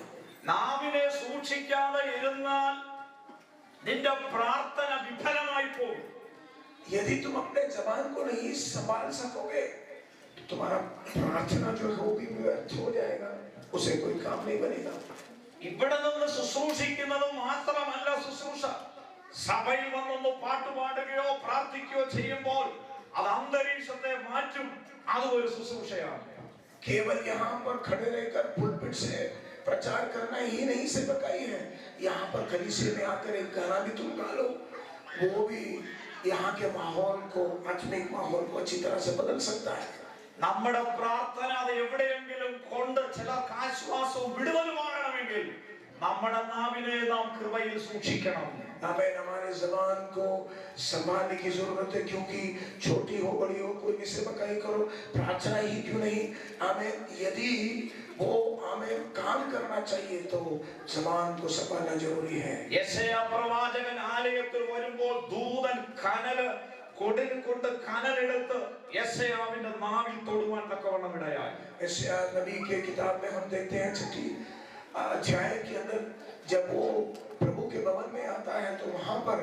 നാവിനെ സൂക്ഷിക്കാതെ ഇരുന്നാൽ നിന്റെ പ്രാർത്ഥന വിഫലമായി പോകും. यदि तुम अपने जबान को नहीं संभाल सकोगे तो तुम्हारा प्रार्थना जो है वो भी व्यर्थ हो जाएगा, उसे कोई काम नहीं बनेगा. ഇവിടെ നിന്ന് ശുശ്രൂഷിക്കുന്നത് മാത്രമല്ല ശുശ്രൂഷ. സഭയിൽ വന്നൊന്ന് പാട്ടുപാടുകയോ പ്രാർത്ഥിക്കുകയോ ചെയ്യുമ്പോൾ അത് അന്തരീക്ഷത്തെ മാറ്റും. അതും ഒരു ശുശ്രൂഷയാണ്. केवल यहाँ पर खड़े रहकर पुलपिट से प्रचार करना ही नहीं सेवकाई है. यहाँ पर कलीसिया में आकर एक गाना भी तुम गा लो, वो भी यहाँ के माहौल को, आत्मिक माहौल को अच्छी तरह से बदल सकता है. നമ്മുടെ പ്രാർത്ഥന അത് എവിടെയെങ്കിലും കൊണ്ട് ചിലർക്ക് ആശ്വാസവും വിടുതലുമാകണമെങ്കിൽ നമ്മുടെ നാവിനെ നാം കൃപയിൽ സൂക്ഷിക്കണം. हमें हमारे जबान को संभालने की जरूरत है, क्योंकि छोटी हो बड़ी हो कोई भी सेवकाई करो, प्रार्थना ही क्यों नहीं. हमें यदि वो हमें काम करना चाहिए तो जबान को संभालना जरूरी है. യെശയ്യാ പ്രവാചകൻ ആലയത്തിൽ വരുമ്പോൾ ദൂതൻ കൊടുൽ കൊണ്ട് കനലെടുത്ത് യെശയ്യാവിന്റെ നാവിൽ തൊടുവാൻ തക്കവണ്ണം ഇടയായി. यशायाह नबी के किताब में हम देखते हैं 6 अध्याय के अंदर जब वो प्रभु के भवन में आता है तो वहां पर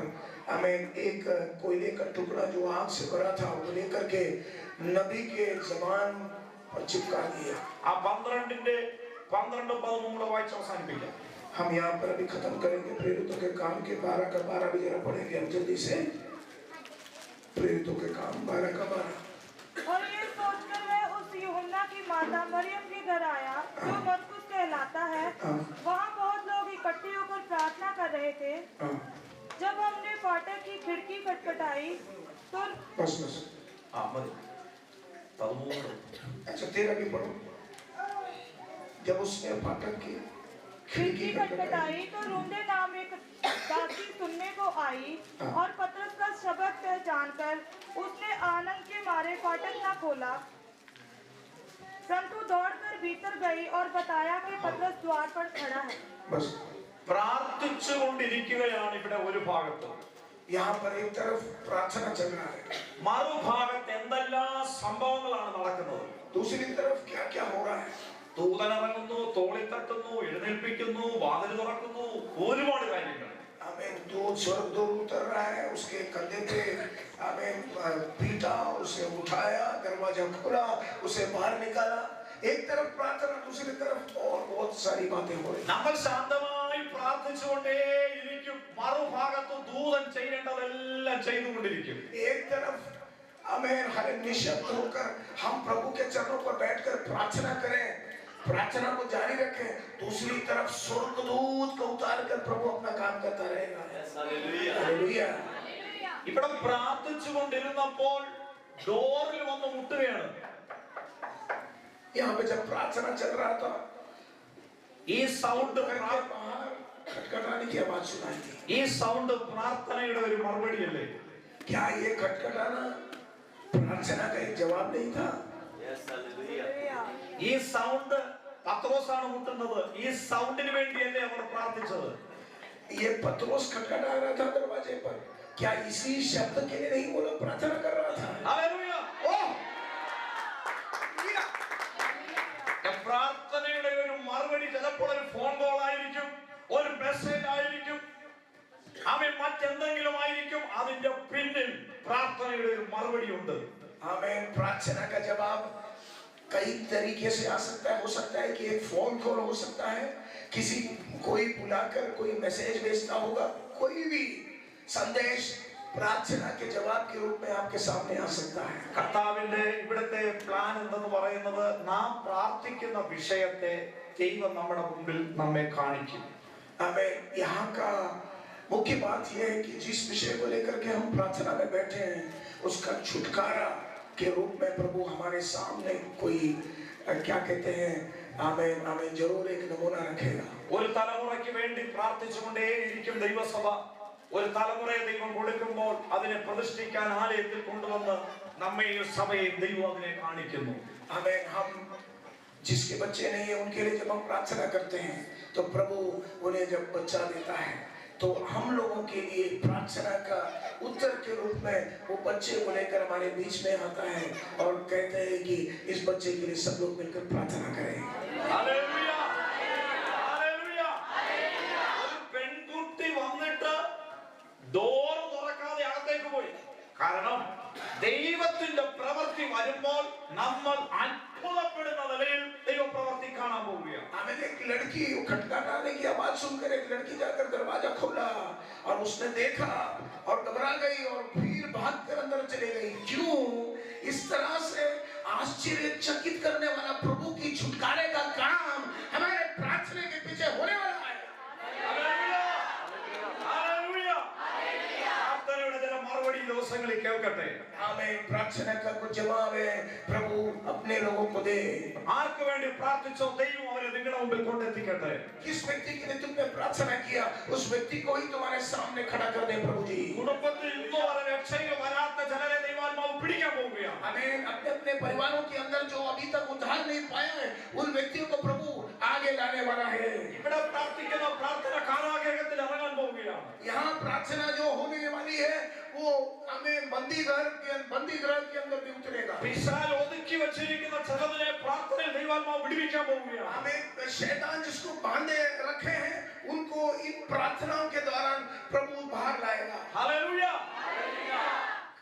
हमें एक कोयले का टुकड़ा जो आग से भरा था वो लेकर के नबी के जबान पर चिपका दिया. ആ 12 13 വായിച്ച് അവസാനിപ്പിക്കാം. हम यहाँ पर अभी खत्म करेंगे प्रेरितों के काम के 12 का 12 भी जरा पढ़ेंगे हम जल्दी से। प्रेरितों के काम 12 का 12। और ये सोचकर वह उस यूहन्ना की माता मरियम के घर आया जो मरकुस कहलाता है। वहाँ बहुत लोग इकट्ठे होकर प्रार्थना कर रहे थे। जब हमने फाटक की खिड़की खटखटाई तो बस बस अच्छा 13 भी पढ़ो। जब उसने फाटक की खिड़की खटखटाई तो रूंदे नाम एक दासी सुनने को आई और पतरस का शब्द पहचानकर उसने आनंद के मारे फाटक न खोला, परंतु दौड़कर भीतर गई और बताया कि पतरस द्वार पर खड़ा है। बस പ്രാർത്ഥിച്ചുകൊണ്ടിരിക്കുകയാണ് ഇവിടെ ഒരു ഭാഗത്ത്. यहाँ पर एक तरफ प्रार्थना चल रहा है, മറുഭാഗത്ത് എന്തെല്ലാം സംഭവങ്ങളാണ് നടക്കുന്നത്. दूसरी तरफ क्या क्या हो रहा है। ദൂതനിറങ്ങുന്നു, തോളിൽ തട്ടുന്നു, എഴുന്നേൽപ്പിക്കുന്നു, വാതിൽ തുറക്കുന്നു, ഒരുപാട് കാര്യങ്ങൾ. आमीन। दूध स्वर्गदूत उतर रहा है, उसके कंधे पे आमीन पीटा, उसे उठाया, दरवाजा खोला, उसे बाहर निकाला। एक तरफ प्रार्थना, दूसरी तरफ और बहुत सारी बातें हो रही। നമ്മൾ ശാന്തമായി പ്രാർത്ഥിച്ചുകൊണ്ടേയിരിക്കും, മറുഭാഗത്ത് ദൂതൻ ചെയ്യേണ്ടതെല്ലാം ചെയ്തുകൊണ്ടിരിക്കും. एक तरफ आमीन हर निशब्द होकर हम प्रभु के चरणों पर बैठकर प्रार्थना करें, प्रार्थना को जारी रखें, दूसरी तरफ स्वर्गदूत को उतार कर प्रभु अपना काम करता रहेगा। हालेलुया। ഇവിടെ പ്രാർത്ഥിച്ചുകൊണ്ടിരുന്നപ്പോൾ ഡോറിൽ വന്ന് മുട്ടുകയാണ്. यहाँ पे जब प्रार्थना चल रहा था, ഈ സൗണ്ട് बाहर खटखटाने की आवाज सुनाई दी। ഈ സൗണ്ട് പ്രാർത്ഥനയുടെ ഒരു മറുപടിയല്ലേ? क्या ये खटखटाना प्रार्थना का एक जवाब नहीं था? ഈ സൗണ്ട് പത്രോസാണ് മുട്ടുന്നത്. ഈ സൗണ്ടിന് വേണ്ടിയല്ലേ അവർ പ്രാർത്ഥിച്ചത്? ये पत्रोस खटखटा रहा था दरवाजे पर, क्या इसी शब्द के लिए नहीं वो लोग प्रार्थना कर रहा था? ഹല്ലേലൂയ. പ്രാർത്ഥനയുടെ ഒരു മറുപടി ചിലപ്പോൾ ഒരു ഫോൺ കോൾ ആയിരിക്കും, ഒരു മെസ്സേജ് ആയിരിക്കും, അവൻ മറ്റെന്തെങ്കിലും ആയിരിക്കും. അതിന്റെ പിന്നിൽ പ്രാർത്ഥനയുടെ ഒരു മറുപടി ഉണ്ട്. आमीन। प्रार्थना का जवाब कई तरीके से आ सकता है। हो सकता है कि एक फोन कॉल हो सकता है, किसी कोई बुलाकर कोई मैसेज भेजता होगा, कोई भी संदेश प्रार्थना के जवाब के रूप में आपके सामने आ सकता है। കർത്താവിന്റെ ഇവിടുത്തെ പ്ലാൻ എന്തെന്ന് പറയുന്നത്, നാം പ്രാർത്ഥിക്കുന്ന വിഷയത്തെ ദൈവം നമ്മുടെ മുമ്പിൽ നമ്മെ കാണിക്കും. आमीन। यहाँ का मुख्य बात यह है कि जिस विषय को लेकर के हम प्रार्थना में बैठे हैं, उसका छुटकारा के रूप में प्रभु हमारे सामने कोई क्या कहते हैं, आमीन आमीन, जरूर एक नमूना रखेगा। ഒരു തലമുറയ്ക്ക് വേണ്ടി പ്രാർത്ഥിച്ചുകൊണ്ടേയിരിക്കും ദൈവസഭ. ഒരു തലമുറയെ ദൈവം കൊടുക്കുമ്പോൾ അതിനെ പ്രതിഷ്ഠിക്കാൻ ആലയത്തിൽ കൊണ്ടുവന്ന് നമ്മെയും സഭയെയും ദൈവം അതിനെ കാണിക്കുന്നു. आमीन। हम जिसके बच्चे नहीं है उनके लिए जब हम प्रार्थना करते हैं तो प्रभु उन्हें जब बच्चा देता है तो हम लोगों के लिए प्रार्थना का उत्तर के रूप में वो बच्चे को लेकर हमारे बीच में आता है और कहते हैं कि इस बच्चे के लिए सब लोग मिलकर प्रार्थना करें। ഹല്ലേലൂയ. ഹല്ലേലൂയ. ഒരു പെൺകുട്ടി വന്നിട്ട് ഡോർ തുറക്കാതെ അകത്തേക്ക് പോയി. കാരണം ദൈവത്തിന്റെ പ്രവൃത്തി വരുമ്പോൾ നമ്മൾ അത്ഭുതപ്പെടുന്ന നിലയിൽ ദൈവ പ്രവൃത്തി കാണാൻ പോവുകയാണ്. हमें एक लड़की खटखटाने की आवाज सुनकर एक लड़की जाकर दरवाजा खोला और उसने देखा और घबरा गई और फिर भागकर अंदर चली गई। क्यों? इस तरह से आश्चर्यचकित करने वाला प्रभु की छुटकारे का काम हमारे प्रार्थना के पीछे होने वाला है। ഹല്ലേലൂയ. ഹല്ലേലൂയ. പ്രാർത്ഥനയുടെ ചില മറുപടി ദിവസങ്ങളിൽ കേൾക്കട്ടെ. आमीन। प्रार्थना का कुछ जवाब है, प्रभु अपने लोगों को दे। ആർക്ക് വേണ്ടി പ്രാർത്ഥിച്ചോ ദൈവം അവരെ നിങ്ങളുടെ മുമ്പിൽ കൊണ്ടെത്തിക്കട്ടെ. किस व्यक्ति के लिए तुमने प्रार्थना किया, उस व्यक्ति को ही तुम्हारे सामने खड़ा कर दे प्रभु जी। കുടുംബത്തിൽ ഇന്ന് വരെ രക്ഷയിൽ വരാത്ത ചിലരെ ദൈവാത്മാവ് പിടിക്കാൻ പോവുകയാണ്. आमीन। अपने अपने परिवारों के अंदर जो अभी तक उद्धार नहीं पाए हैं, उन व्यक्तियों को प्रभु आगे लाने वाला है। ഇവിടെ പ്രാർത്ഥിക്കുന്ന പ്രാർത്ഥന കാരാഗൃഹത്തിൽ ഇറങ്ങാൻ പോവുകയാണ്. यहाँ प्रार्थना जो होने वाली है वो हमें बंदी गृह के अंदर भी उतरेगा। പിശാച് ഒതുക്കി വെച്ചിരിക്കുന്ന ചിലതിനെ പ്രാർത്ഥനയിൽ ദൈവാത്മാവ് വിടുവിക്കാൻ പോവുകയാണ്. हमें शैतान जिसको बांधे रखे हैं उनको इन प्रार्थनाओं के दौरान प्रभु बाहर लाएगा। ഹല്ലേലൂയ.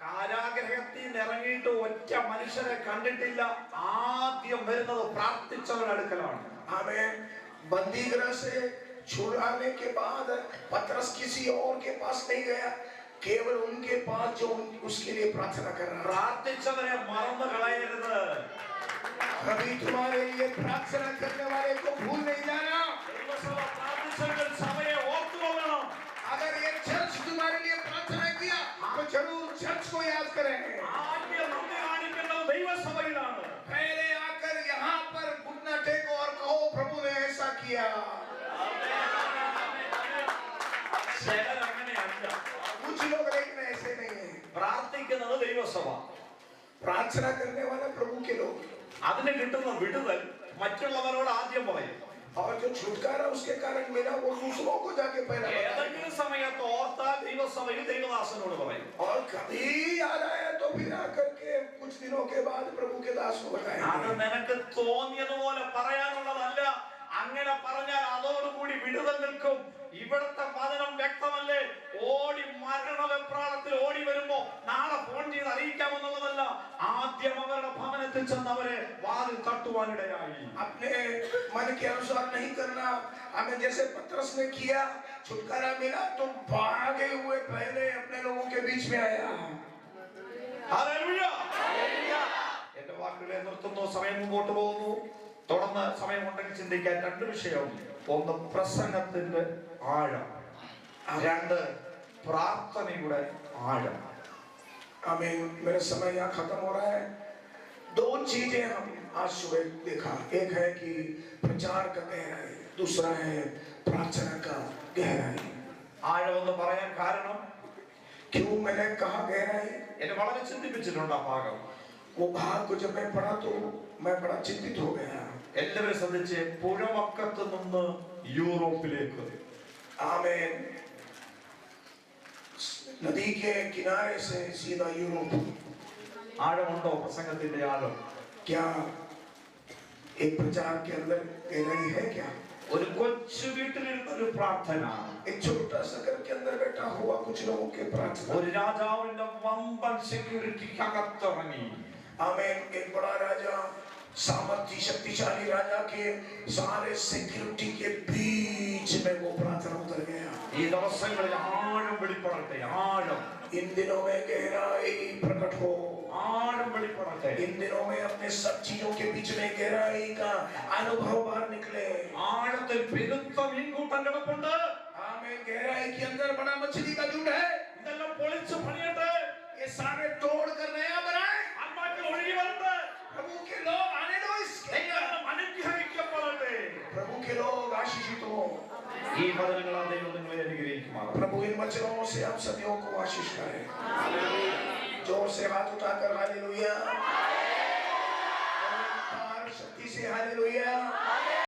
കാരാഗൃഹത്തിൽ നിന്ന് ഇറങ്ങിയിട്ട് ഒറ്റ മനുഷ്യരെ കണ്ടിട്ടില്ല. ആദ്യം വരുന്നത് പ്രാർത്ഥിച്ചവരുടെ അടുക്കലാണ്. हमें बंदी गृह से छुड़ाने के बाद पतरस किसी और के पास नहीं गया, केवल उनके पास जो उसके लिए प्रार्थना कर रहा था। പ്രാർത്ഥിച്ചവരെ മറന്നു കളയരുത്. कभी तुम्हारे लिए प्रार्थना करने वाले को भूल नहीं जाना। ദൈവസഭ പ്രാർത്ഥിച്ചെങ്കിൽ സഭയെ ഓർത്തുകൊള്ളണം. अगर ये चर्च तुम्हारे लिए प्रार्थना किया तो जरूर चर्च को याद करें। ആദ്യം നന്ദി കാണിക്കേണ്ടത് ദൈവസഭയിലാണ്. पहले आकर यहाँ पर घुटना टेको और कहो प्रभु ने ऐसा किया। ചിലർ അങ്ങനെയല്ല. कुछ लोग लेकिन ऐसे नहीं है। പ്രാർത്ഥിക്കുന്നത് ദൈവസഭ, प्रार्थना करने वाला प्रभु के लोग, അതിന് കിട്ടുന്ന വിടുതൽ മറ്റുള്ളവരോട് ആദ്യം പറയും. और जो छुटकारा उसके कारण मिला वो दूसरों को जाके पहला बताएगा। ഏതെങ്കിലും സമയത്ത് ഓർത്താൽ ദൈവസഭയിൽ ദൈവദാസനോട് പറയും. और कभी याद आया तो फिर आकर के कुछ दिनों के बाद प्रभु के दास को അത് बताएंगे। നിനക്ക് തോന്നിയതുപോലെ പറയാനുള്ളതല്ല. അങ്ങനെ പറഞ്ഞാൽ അതോടുകൂടി വിടുതൽ നിൽക്കും. ഇവിടുത്തെ വചനം വ്യക്തമല്ലേ? ഓടി മരണവെപ്രാളത്തിൽ ഓടി വരുമ്പോ നാളെ ഫോൺ ചെയ്ത് അറിയിക്കാമെന്നുള്ളതല്ല. ആദ്യം അവരുടെ ഭവനത്തിൽ ചെന്ന് അവരെ വാതിൽ തട്ടുവാനിടയായി. अपने मन के अनुसार नहीं करना। हमें जैसे पतरस ने किया, छुटकारा मिला तो भागे हुए पहले अपने लोगों के बीच में आया। ഹല്ലേലൂയ. എന്റെ വാക്കുകളെ നിർത്തുന്നു. സമയം മുമ്പോട്ട് പോകുന്നു. തുടർന്ന് സമയമുണ്ടെങ്കിൽ ചിന്തിക്കാൻ രണ്ട് വിഷയം. ഒന്ന് പ്രസംഗത്തിന്റെ ആഴം, രണ്ട് പ്രാർത്ഥനയുടെ ആഴം. आमीन। मेरा समय यहाँ खत्म हो रहा है। दो चीजें हम आज सुबह देखा, एक है कि प्रचार का गहराई, दूसरा है प्रार्थना का गहराई। ആഴം എന്ന് പറയാൻ കാരണം क्यों मैंने कहा गहराई? എന്നെ വളരെ ചിന്തിപ്പിച്ചിട്ടുണ്ട് ആ ഭാഗം. वो भाग को जब मैं पढ़ा तो मैं बड़ा चिंतित हो गया। എല്ലാവരും ശ്രദ്ധിച്ച്, പുഴവക്കത്ത് നിന്ന് യൂറോപ്പിലേക്ക്. आमीन। नदी के किनारे से सीधा यूरोप। ആഴമുണ്ടോ പ്രസംഗത്തിന്റെ ആഴം? क्या एक प्रचार के अंदर गहराई है? क्या ഒരു കൊച്ചു വീട്ടിലിരുന്ന ഒരു പ്രാർത്ഥന, एक छोटा सा घर के अंदर बैठा हुआ कुछ लोगों के प्रार्थना। ഒരു രാജാവിന്റെ വമ്പൻ സെക്യൂരിറ്റിക്കകത്തിറങ്ങി. आमीन। एक बड़ा राजा, सामर्थ्य शक्तिशाली राजा के सारे सिक्योरिटी के बीच में वो प्रार्थना उतर गया। ഈ ദിവസങ്ങളിൽ ആഴം വെളിപ്പെടട്ടെ. ആഴം, इन दिनों में गहराई प्रकट हो। ആഴം വെളിപ്പെടട്ടെ. इन दिनों में अपने सब चीजों के बीच में गहराई का अनुभव बाहर निकले। ആഴത്തിൽ പെരുത്ത മീൻകൂട്ടം കിടപ്പുണ്ട്. आमीन। गहराई के अंदर बड़ा मछली का झुंड है। ഇതെല്ലാം പൊളിച്ച് പണിയട്ടെ. ये सारे तोड़ कर नया बनाए। ആത്മാക്കൾ ഒഴുകി വരട്ടെ. प्रभु के लोग आने दो इसके अंदर। ദൈവം അനുഗ്രഹിക്കപ്പെടട്ടെ. प्रभु के लोग आशीषित हो। ഈ വചനങ്ങളാൽ ദൈവം നിങ്ങളെ അനുഗ്രഹിക്കുമാറാകട്ടെ. प्रभु इन वचनों से हम सभी को आशीष करे। जोर से हाथ उठाकर हालेलुया। और शक्ति से हालेलुया।